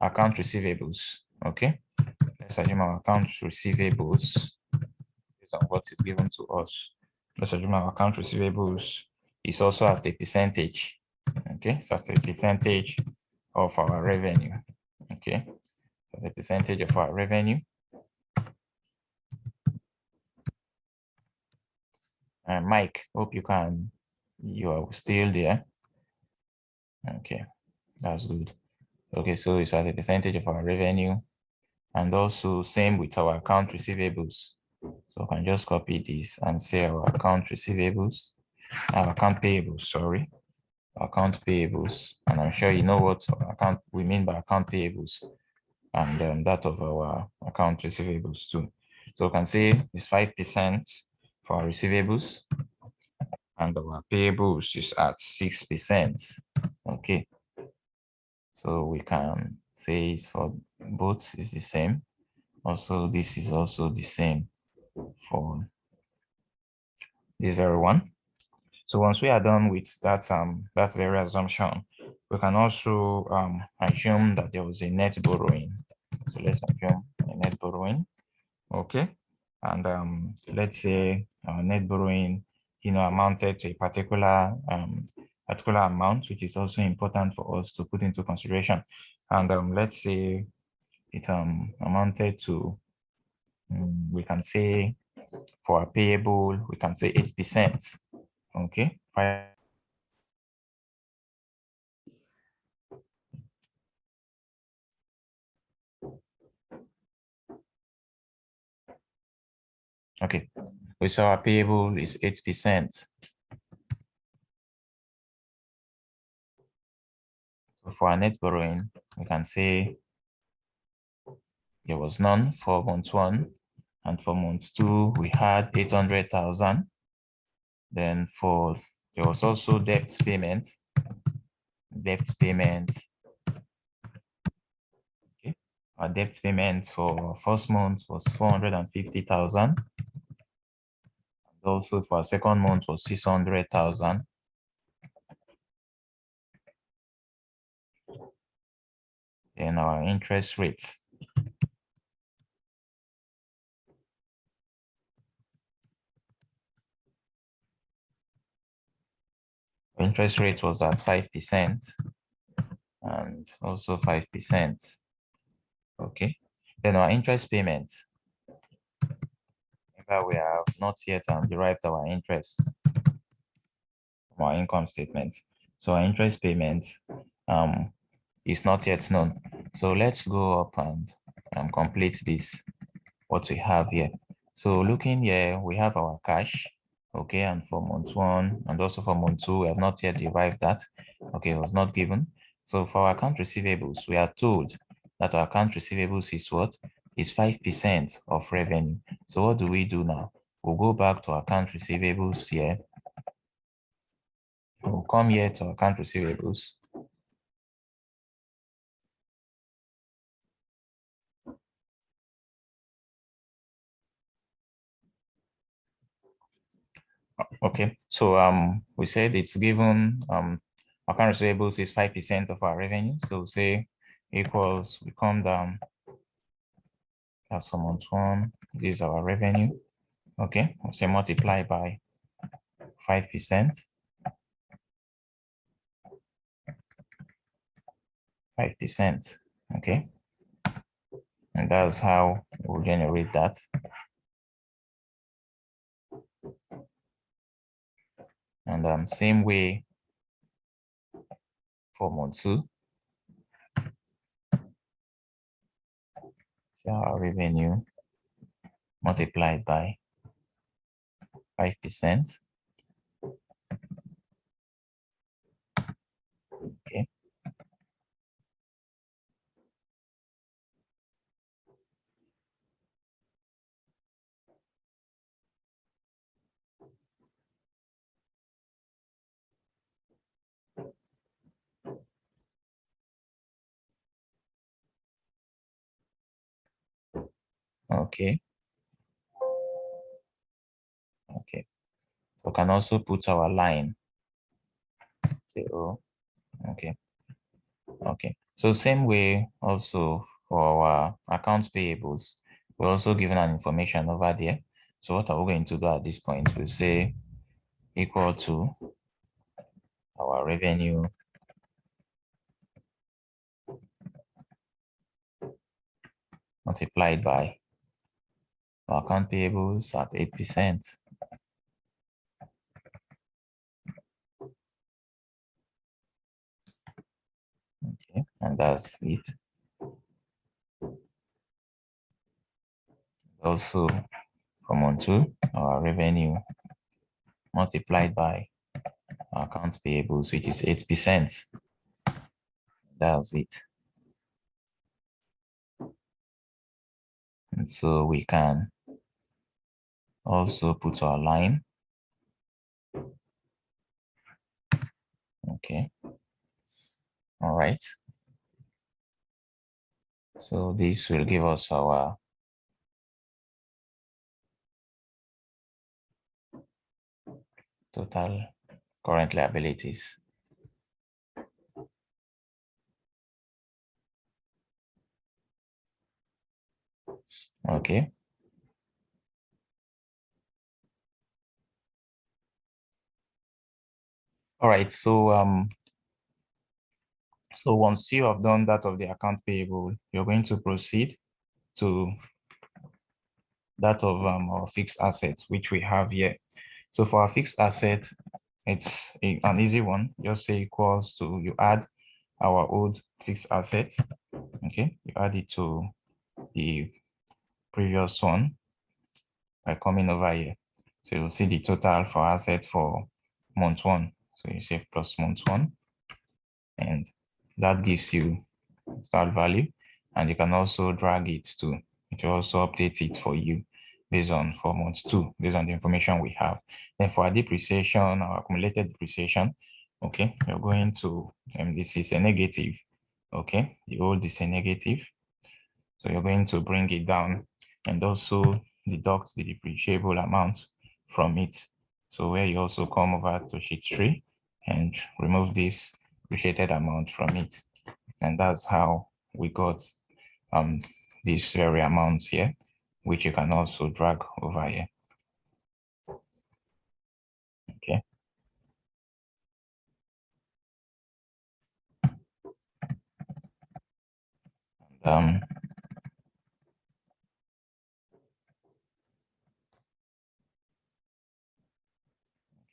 account receivables. Okay, let's assume our accounts receivables based on what is given to us. Let's assume our account receivables is also at a percentage. Okay, so at a percentage of our revenue. Okay, as a percentage of our revenue. And Mike, hope you are still there. Okay, that's good. Okay, so it's as a percentage of our revenue, and also same with our account receivables. So I can just copy this and say our account receivables, our account payables, sorry, account payables, and I'm sure you know what account we mean by account payables, and that of our account receivables too. So we can say it's 5% for our receivables, and our payables is at 6%. Okay, so we can say it's for both is the same. Also, this is also the same for this very one. So once we are done with that very assumption, we can also assume that there was a net borrowing. So let's assume a net borrowing. Okay, and let's say our net borrowing, amounted to a particular amount, which is also important for us to put into consideration. And let's say it amounted to, we can say for a payable, we can say 8%. Okay, okay, we saw our payable is 8%. So for our net borrowing, we can say there was none for month 1, and for month 2 we had 800,000. Then there was also debt payment. Okay, our debt payment for first month was 450,000. Also for our second month was 600,000. Then our interest rates. Interest rate was at 5% and also 5%. Okay. Then our interest payments. Remember, we have not yet derived our interest from our income statement. So our interest payment is not yet known. So let's go up and complete this, what we have here. So looking here, we have our cash. Okay, and for month 1 and also for month 2, we have not yet derived that. Okay, it was not given. So for our account receivables, we are told that our account receivables is what? Is 5% of revenue. So what do we do now? We'll go back to our account receivables here. We'll come here to account receivables. Okay, so we said it's given account receivables is 5% of our revenue. So say equals, we come down as for month 1, this is our revenue. Okay, we'll say multiply by 5%. 5%. Okay, and that's how we'll generate that. And same way for month 2. So our revenue multiplied by 5%. Okay. Okay. Okay. So we can also put our line. Say, oh, okay. Okay. So same way also for our accounts payables, we're also given an information over there. So what are we going to do at this point? We'll say equal to our revenue multiplied by our account payables at 8%. Okay, and that's it. Also, for month 2, our revenue multiplied by our accounts payables, which is 8%. That's it. And so we can also put our line. Okay. All right. So this will give us our total current liabilities. Okay. All right. So once you have done that of the account payable, you're going to proceed to that of our fixed asset, which we have here. So for our fixed asset, it's an easy one. Just say equals to, you add our old fixed asset. Okay, you add it to the previous one by coming over here. So you'll see the total for asset for month 1. So you say plus month 1, and that gives you start value. And you can also drag it to, it will also update it for you based on for month 2, based on the information we have. Then for our depreciation, our accumulated depreciation, okay, you're going to, and this is a negative, okay, the old is a negative. So you're going to bring it down and also deduct the depreciable amount from it. So where you also come over to sheet 3 and remove this depreciated amount from it. And that's how we got these very amounts here, which you can also drag over here. Okay.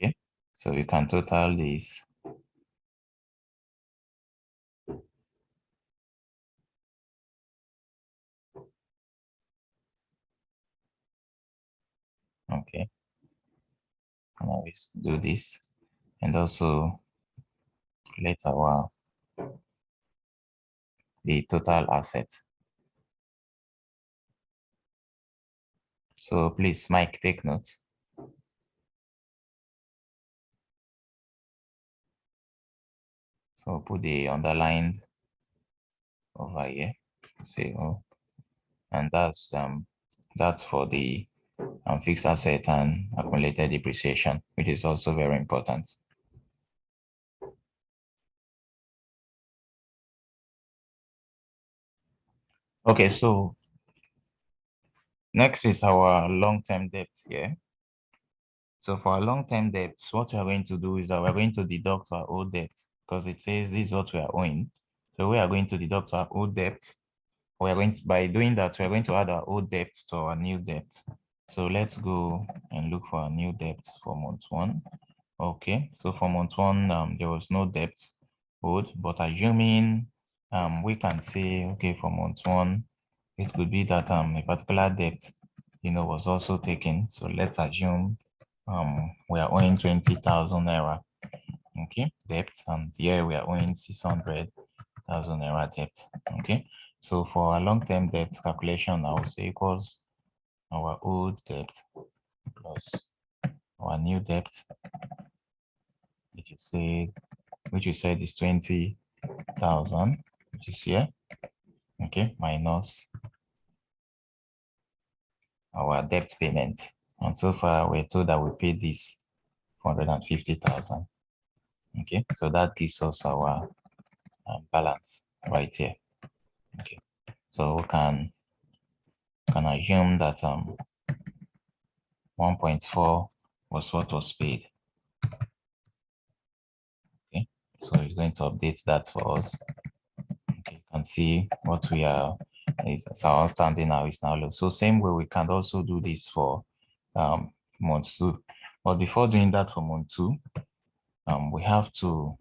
Okay, so you can total this. Okay, now we do this and also let our the total assets. So please, Mike, take notes. So put the underlined over here. Say, oh, and that's for the fixed asset and accumulated depreciation, which is also very important. Okay, so next is our long-term debt here. So for our long-term debts, what we are going to do is that we're going to deduct our old debt because it says this is what we are owing. So we are going to deduct our old debt. We are going to, by doing that, we are going to add our old debt to our new debt. So let's go and look for our new debt for month 1. Okay, so for month 1, there was no debt owed, but assuming we can say, okay, for month 1, it could be that a particular debt, was also taken. So let's assume we are owing 20,000 naira, okay, debt, and here we are owing 600,000 naira debt, okay. So for our long-term debt calculation, I will say equals our old debt plus our new debt, which you said is 20,000, which is here, okay, minus our debt payment. And so far, we're told that we paid this 450,000. Okay, so that gives us our balance right here. Okay, So we can assume that 1.4 was what was paid. Okay, so it's going to update that for us. Okay, you can see what we are is our outstanding now is now low. So same way we can also do this for month 2. But before doing that for month 2, we have to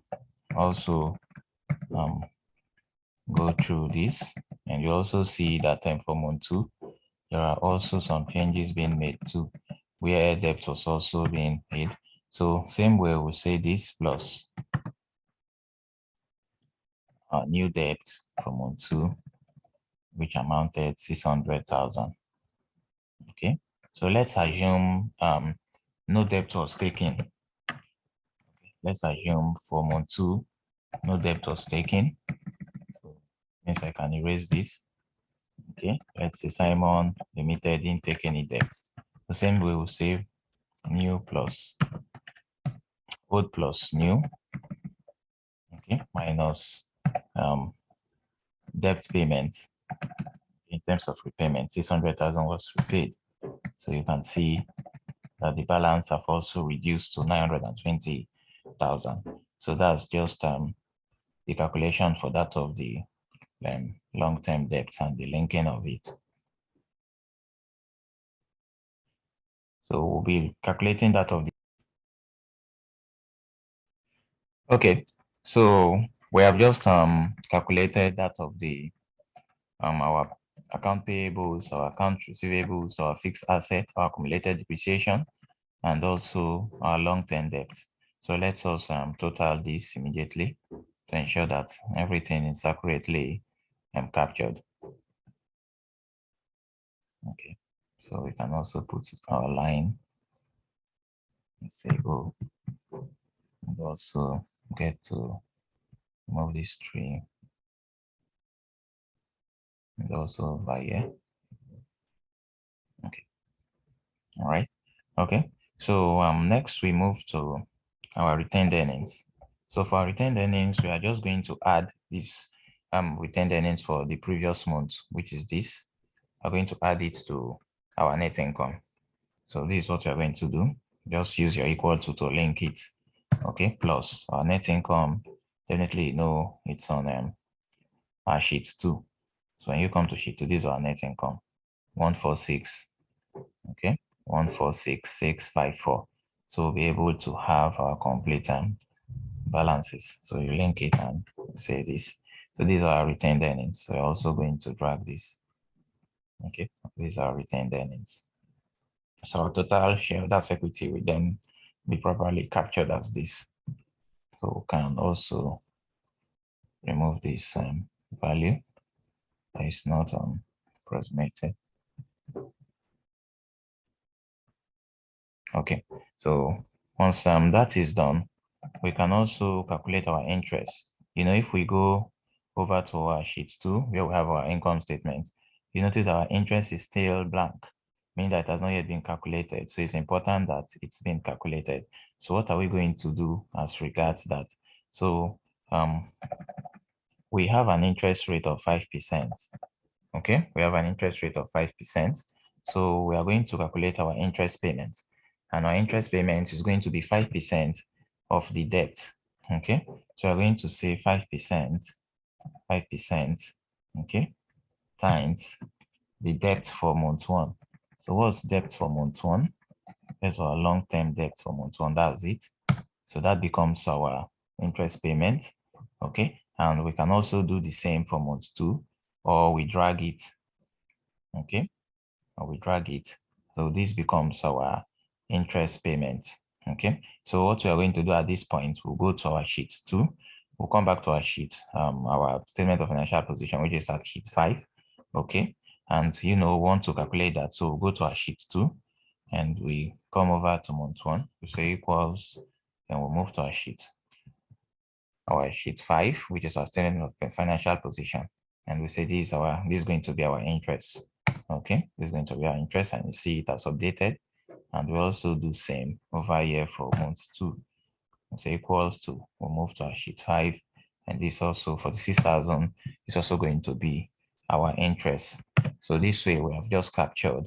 also go through this, and you also see that for month 2, there are also some changes being made too, where debt was also being paid. So same way we say this plus new debt for month 2, which amounted 600,000. Okay, so let's assume no debt was taken. Let's assume for month 2, no debt was taken. So means I can erase this. Okay, let's say Simon Limited didn't take any debt. The same way we'll say new plus old plus new. Okay, minus debt payment. In terms of repayment, 600,000 was repaid. So you can see that the balance have also reduced to 920,000. So that's just the calculation for that of the long-term debts and the linking of it. So we'll be calculating that of the. Okay, so we have just calculated that of the our account payables, our account receivables, our fixed asset, our accumulated depreciation, and also our long-term debt. So let us total this immediately to ensure that everything is accurately captured. Okay, so we can also put our line and say go, and also get to move this tree, and also over here. Okay, all right. Okay, so next we move to our retained earnings. So for our retained earnings, we are just going to add this retained earnings for the previous month, which is this. We're going to add it to our net income. So this is what we're going to do. Just use your equal to link it. Okay, plus our net income, definitely you know it's on our sheet 2. So when you come to sheet 2, this is our net income. 146. Okay, 146,654. So we'll be able to have our complete balances. So you link it and say this. So these are our retained earnings. So we're also going to drag this. Okay, these are retained earnings. So our total shareholders' equity will then be properly captured as this. So we can also remove this value that is not approximated. Okay, so once that is done, we can also calculate our interest. You know, if we go over to our sheet 2, where we have our income statement, you notice our interest is still blank, meaning that it has not yet been calculated. So it's important that it's been calculated. So what are we going to do as regards that? So we have an interest rate of 5%. Okay, we have an interest rate of 5%. So we are going to calculate our interest payment. And our interest payment is going to be 5% of the debt. Okay, so we're going to say 5%, okay, times the debt for month 1. So what's debt for month 1? That's our long-term debt for month 1. That's it. So that becomes our interest payment. Okay, and we can also do the same for month 2, or we drag it. Okay, or we drag it. So this becomes our interest payment. Okay, so what we are going to do at this point, we'll go to our sheet 2. We'll come back to our sheet, our statement of financial position, which is at sheet 5. Okay, and want to calculate that. So we'll go to our sheet 2 and we come over to month 1. We say equals, then we'll move to our sheet 5, which is our statement of financial position. And we say this is going to be our interest. Okay, this is going to be our interest, and you see it as updated. And we also do same over here for month 2. So equals to, we'll move to our sheet 5, and this also for the 6,000 is also going to be our interest. So this way we have just captured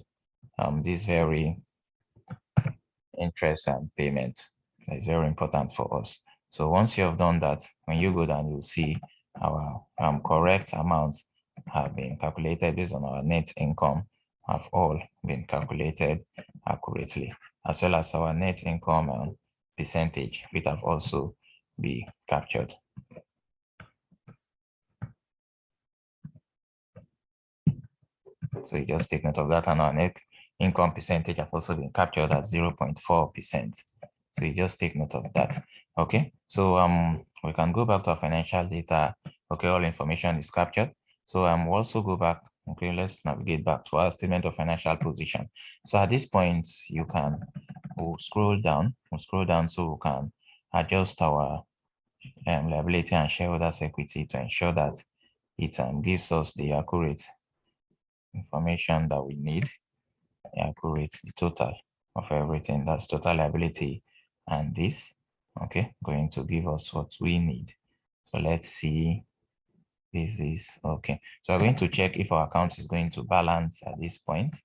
this very interest and payment. That is very important for us. So once you have done that, when you go down, you'll see our correct amounts have been calculated based on our net income, have all been calculated accurately, as well as our net income and percentage, which have also been captured. So you just take note of that, and our net income percentage have also been captured at 0.4%. So you just take note of that. Okay, so we can go back to our financial data. Okay, all information is captured. So we'll also go back. Okay, let's navigate back to our statement of financial position. So at this point, we'll scroll down. So we can adjust our liability and shareholders equity to ensure that it gives us the accurate information that we need, accurate the total of everything. That's total liability, and this, okay, going to give us what we need. So let's see. This is okay. So we're going to check if our account is going to balance at this point.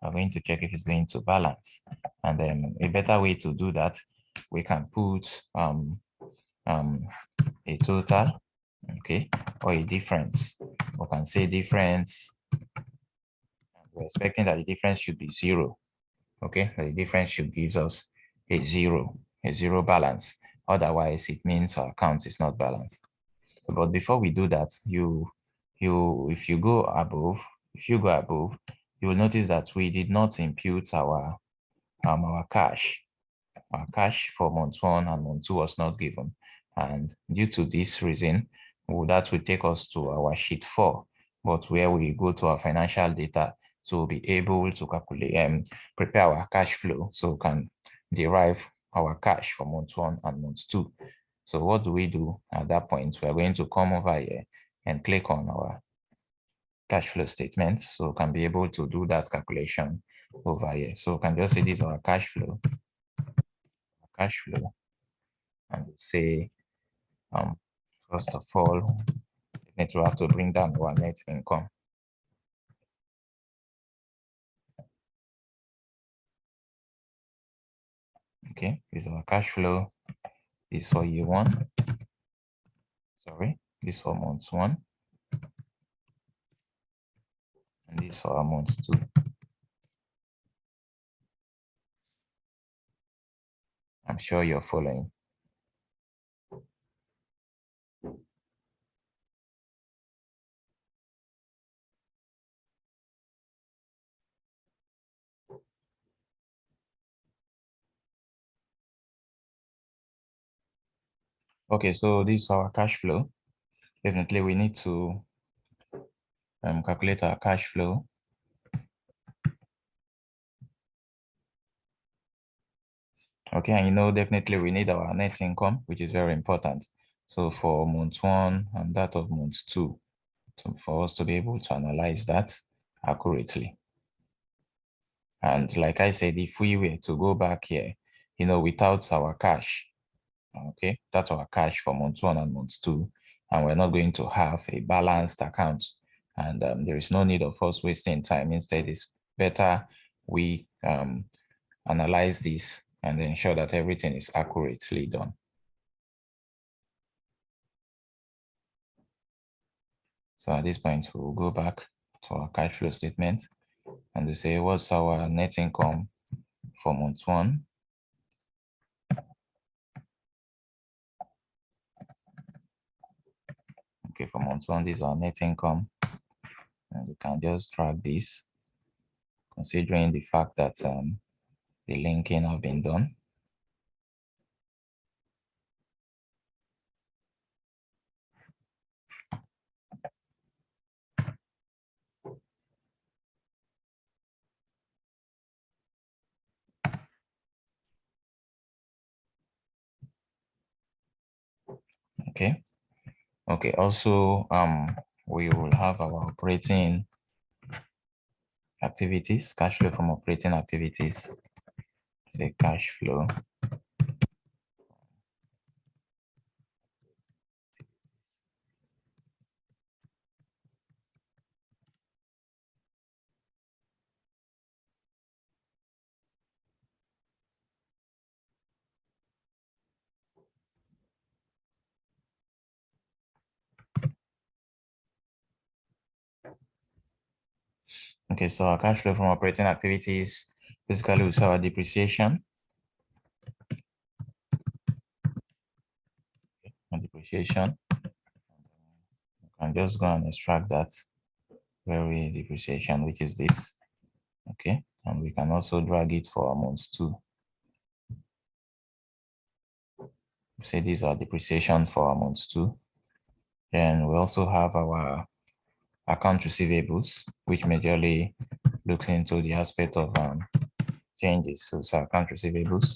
We're going to check if it's going to balance, and then a better way to do that, we can put a total, okay, or a difference. We can say difference. We're expecting that the difference should be 0. Okay, the difference should give us a zero balance. Otherwise, it means our account is not balanced. But before we do that, if you go above, you will notice that we did not impute our cash. Our cash for month 1 and month 2 was not given. And due to this reason, that will take us to our sheet 4, but where we go to our financial data, so we'll be able to calculate prepare our cash flow, so we can derive our cash for month 1 and month 2. So what do we do at that point? We're going to come over here and click on our cash flow statement, so we can be able to do that calculation over here. So we can just say this is our cash flow, and say, first of all, we have to bring down our net income. Okay, this is our cash flow. This for year 1. Sorry, this for month 1. And this for month 2. I'm sure you're following. Okay, so this is our cash flow. Definitely we need to calculate our cash flow. Okay, and definitely we need our net income, which is very important. So for month 1 and that of month 2, so for us to be able to analyze that accurately. And like I said, if we were to go back here, without our cash, okay, that's our cash for month 1 and month 2, and we're not going to have a balanced account. And there is no need of us wasting time. Instead, it's better we analyze this and ensure that everything is accurately done. So at this point, we'll go back to our cash flow statement and we say, what's our net income for month 1? Okay, for month 1, this is our net income. And we can just drag this, considering the fact that the linking have been done. Okay. Okay. Also, we will have our operating activities, cash flow from operating activities. Say cash flow. Okay, so our cash flow from operating activities, basically we saw our depreciation. And depreciation. You can just go and extract that very depreciation, which is this. Okay, and we can also drag it for amounts too. Say these are depreciation for amounts too. Then we also have our account receivables, which majorly looks into the aspect of changes. So it's account receivables.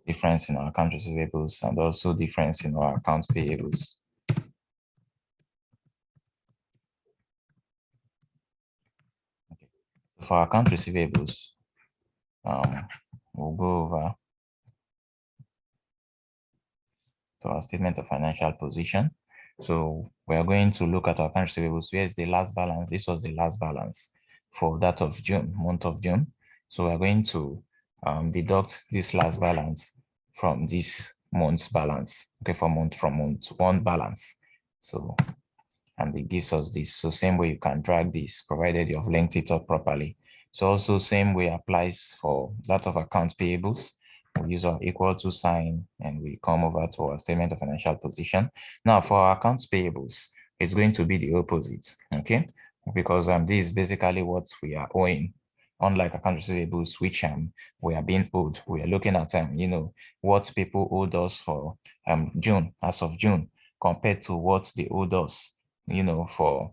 Difference in our account receivables and also difference in our account payables. Okay. So for account receivables, we'll go over to our statement of financial position. So we are going to look at our account receivables. Where is the last balance? This was the last balance for that of June, month of June. So we are going to deduct this last balance from this month's balance. Okay, from month one balance. So and it gives us this. So same way you can drag this, provided you've linked it up properly. So also same way applies for that of accounts payables. We use our equal to sign and we come over to our statement of financial position. Now for our accounts payables, it's going to be the opposite, okay? Because this is basically what we are owing. Unlike account receivables, which we are being owed. We are looking at what people owed us for June, as of June, compared to what they owed us for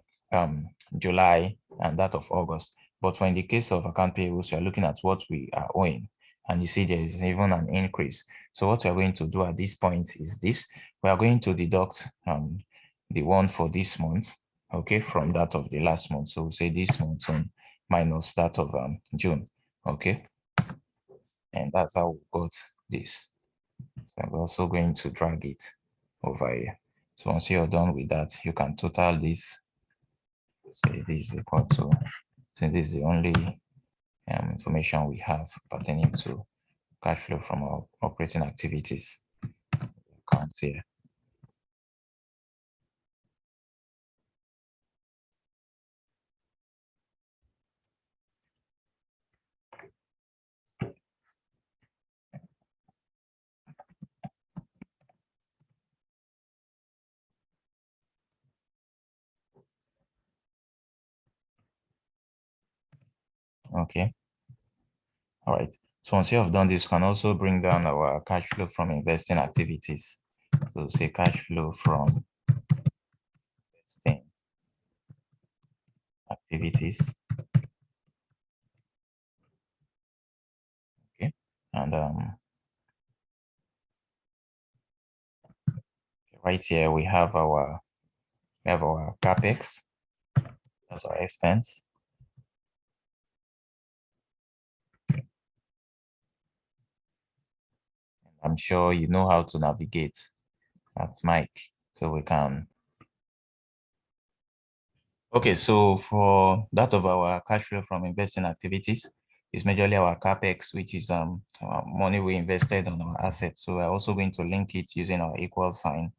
July and that of August. But for in the case of account payables, we are looking at what we are owing. And you see there is even an increase. So what we are going to do at this point is this. We are going to deduct the one for this month, okay, from that of the last month. So we say this month minus that of June, okay? And that's how we got this. So I'm also going to drag it over here. So once you're done with that, you can total this. Say this is equal to, since this is the only information we have pertaining to cash flow from our operating activities account here. Okay. All right. So once you have done this, you can also bring down our cash flow from investing activities. So say cash flow from investing activities. Okay. And right here we have our capex, that's our expense. I'm sure you know how to navigate. That's Mike. So we can. Okay, so for that of our cash flow from investing activities, is majorly our capex, which is our money we invested on our assets. So we're also going to link it using our equal sign.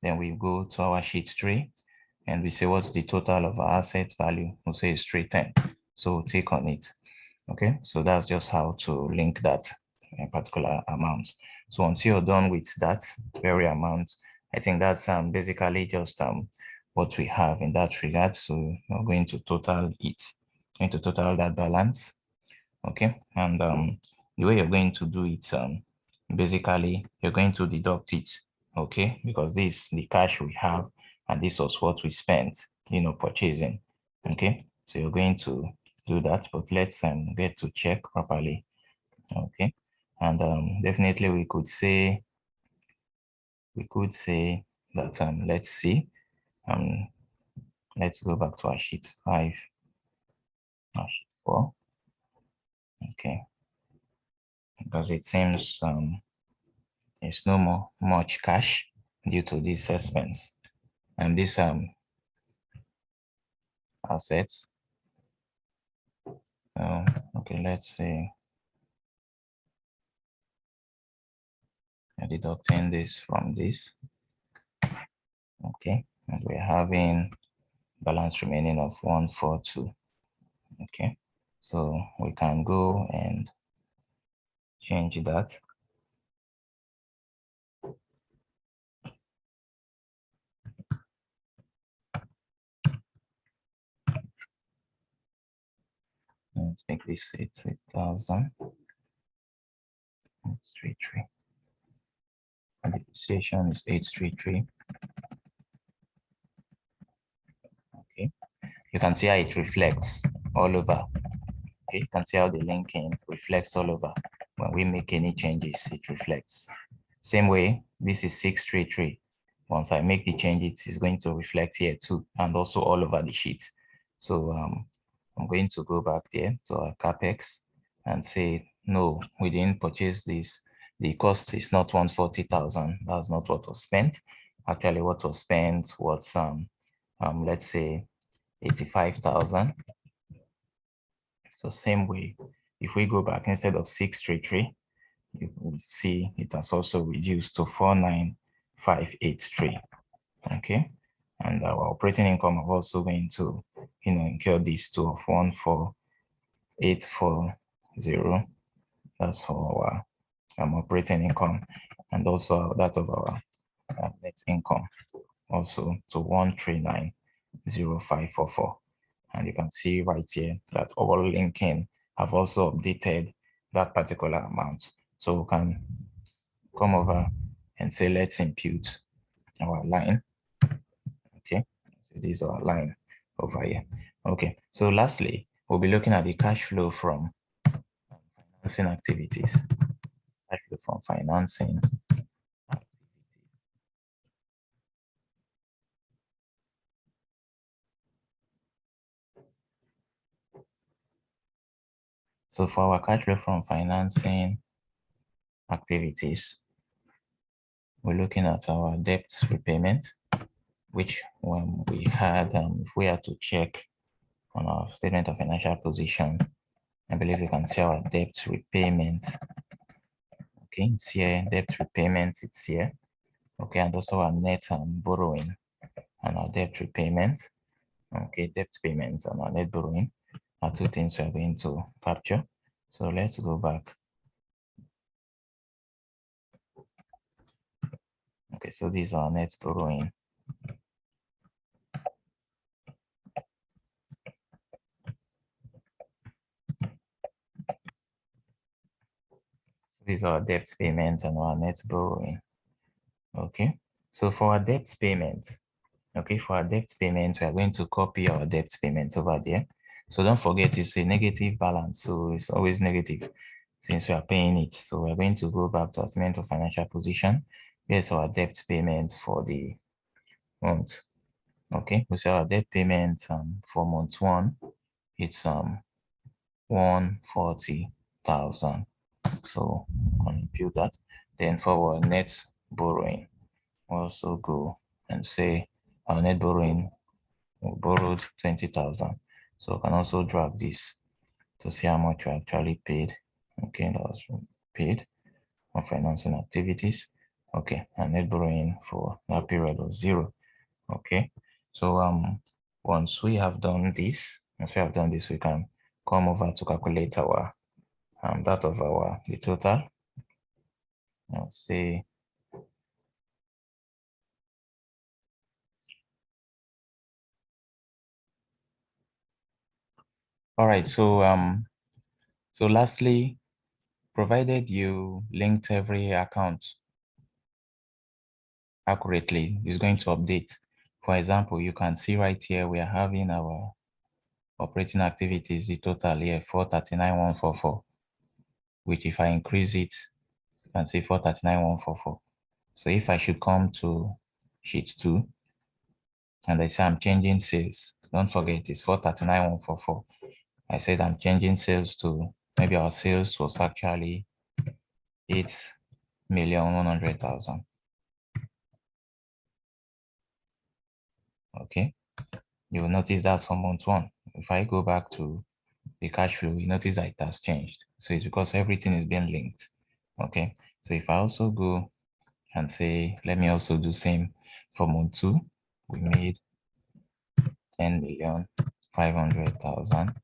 Then we go to our sheet 3 and we say what's the total of our asset value. We'll say it's 310. So we'll take on it. Okay, so that's just how to link that particular amount. So once you're done with that very amount, I think that's basically just what we have in that regard. So we're going to total it, going to total that balance. Okay, and the way you're going to do it, basically you're going to deduct it. Okay, because this is the cash we have, and this was what we spent, purchasing. Okay, so you're going to do that, but let's get to check properly. Okay, and definitely we could say that let's see, um let's go back to our sheet 5, our sheet 4. Okay, because it seems there's no more much cash due to this expense and these assets. Okay, let's say deducting this from this. Okay, and we're having balance remaining of 142. Okay, so we can go and change that. Let's make this 8,000. 833. And the depreciation is 833. Okay, you can see how it reflects all over. Okay, you can see how the linking reflects all over. When we make any changes, it reflects. Same way, this is 633. Once I make the changes, it's going to reflect here too, and also all over the sheet. So I'm going to go back there to our CapEx and say, no, we didn't purchase this. The cost is not 140,000. That's not what was spent. Actually, what was spent was, let's say 85,000. So same way, if we go back, instead of 633, you will see it has also reduced to 49583. Okay, and our operating income are also going to, incur these two of 14840. That's for our operating income, and also that of our net income also to 1390544. And you can see right here that all linking have also updated that particular amount. So we can come over and say, let's impute our line. Okay, so this is our line over here. Okay, so lastly, we'll be looking at the cash flow from financing activities. Cash flow from financing activities. So for our cash flow from financing activities, we're looking at our debt repayment, which when we had, if we had to check on our statement of financial position, I believe you can see our debt repayment. Okay, it's here, debt repayment, it's here. Okay, and also our net borrowing and our debt repayment. Okay, debt payments and our net borrowing are two things we are going to capture. So let's go back. Okay, so these are net borrowing. These are debt payments and our net borrowing. Okay, so for our debt payments, okay, for our debt payments, we are going to copy our debt payments over there. So don't forget it's a negative balance, so it's always negative since we are paying it. So we're going to go back to our statement of financial position. Here's our debt payment for the month. Okay, we see our debt payment for month one, it's 140,000. So compute that. Then for our net borrowing, also go and say our net borrowing, we borrowed 20,000. So I can also drag this to see how much we actually paid. Okay, that was paid on financing activities. Okay, and net borrowing for that period was 0. Okay, so once we have done this, we can come over to calculate our that of our the total. I'll say all right. So lastly, provided you linked every account accurately, it's going to update. For example, you can see right here we are having our operating activities, the total here 439,144, which if I increase it, you can see 439,144. So if I should come to sheet 2 and I say I'm changing sales, don't forget it's 439,144. I said I'm changing sales to, maybe our sales was actually 8,100,000. Okay, you will notice that's for month one. If I go back to the cash flow, you notice that it has changed. So it's because everything is being linked. Okay, so if I also go and say, let me also do same for month two, we made 10,500,000.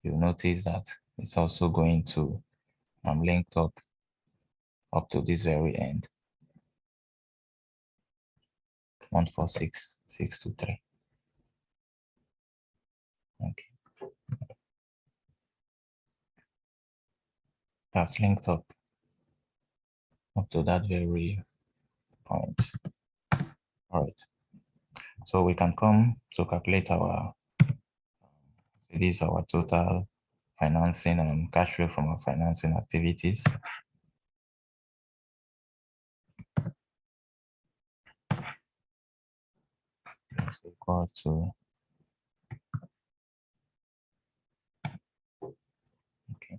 You'll notice that it's also going to linked up to this very end. 146,623. Okay. That's linked up to that very point. All right. So we can come to calculate our, this is our total financing and cash flow from our financing activities. It's equal to, okay,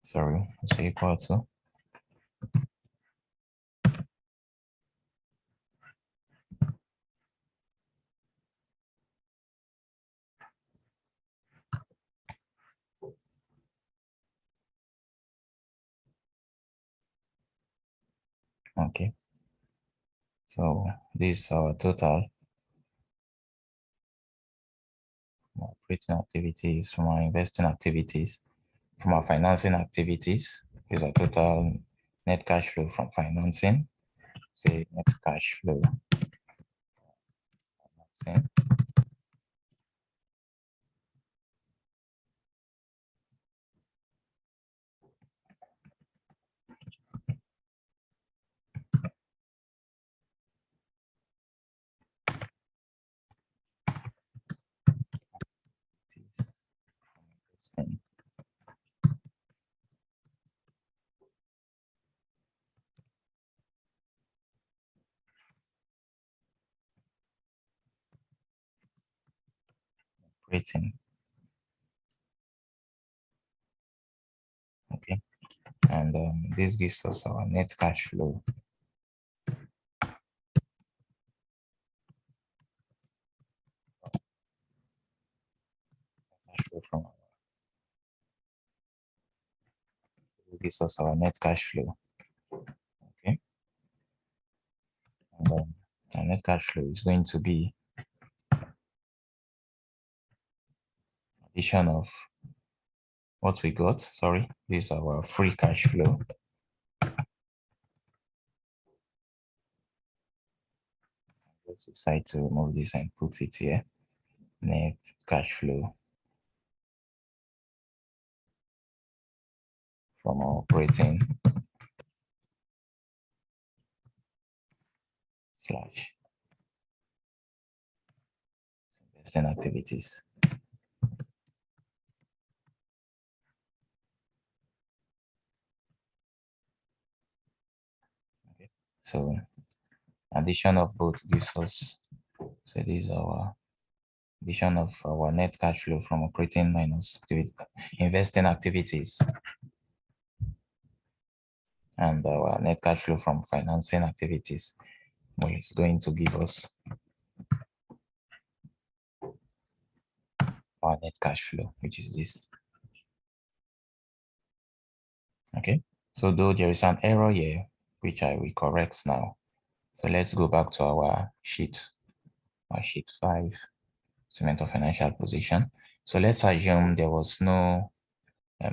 sorry, it's equal to okay. So this is our total operating activities, from our investing activities, from our financing activities. Is our total net cash flow from financing. Say net cash flow financing investing. Operating. Okay, and this gives us our net cash flow. Cash flow from this gives us our net cash flow. Okay, and our net cash flow is going to be addition of what we got. Sorry, this is our free cash flow. Let's decide to remove this and put it here. Net cash flow from our operating slash investing activities. Okay, so addition of both gives us, so this is our addition of our net cash flow from operating minus investing activities, and our net cash flow from financing activities, which is going to give us our net cash flow, which is this. Okay, so though there is an error here, which I will correct now. So let's go back to our sheet 5, statement of financial position. So let's assume there was no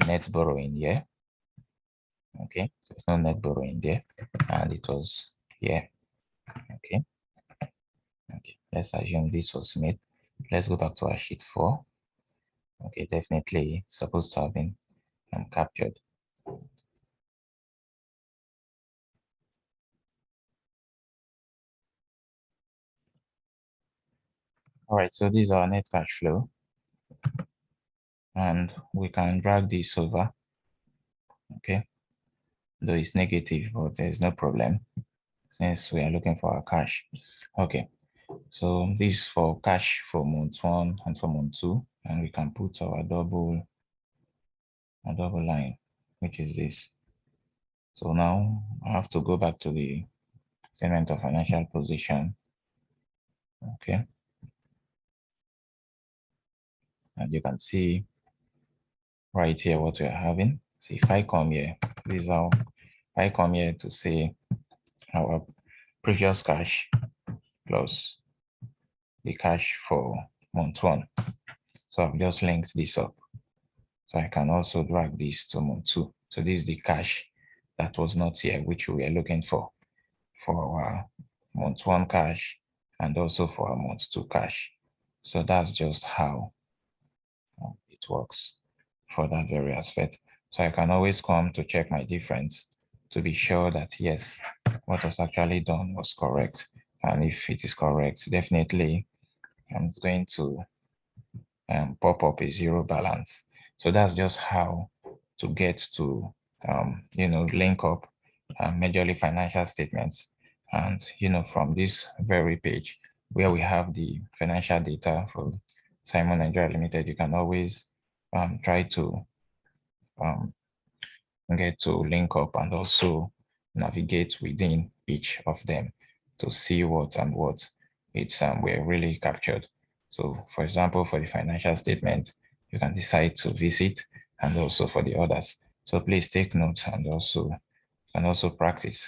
net borrowing here. Okay, there's no net borrowing there, and it was here. Okay. Okay, let's assume this was made. Let's go back to our sheet 4. Okay, definitely supposed to have been captured. All right, so this is our net cash flow, and we can drag this over. Okay, though it's negative, but there's no problem since we are looking for our cash. Okay, so this for cash for month 1 and for month 2, and we can put our double line, which is this. So now I have to go back to the statement of financial position. Okay, and you can see right here what we're having. So if I come here, this is how I come here to say our previous cash plus the cash for month 1. So I've just linked this up. So I can also drag this to month 2. So this is the cash that was not here, which we were looking for our month 1 cash and also for our month 2 cash. So that's just how it works for that very aspect. So I can always come to check my difference to be sure that yes, what was actually done was correct. And if it is correct, definitely I'm going to pop up a zero balance. So that's just how to get to, link up majorly financial statements. And, from this very page where we have the financial data for Simon Nigeria Limited, you can always try to get to link up and also navigate within each of them to see what it's were really captured. So for example, for the financial statement, you can decide to visit and also for the others. So please take notes and also practice.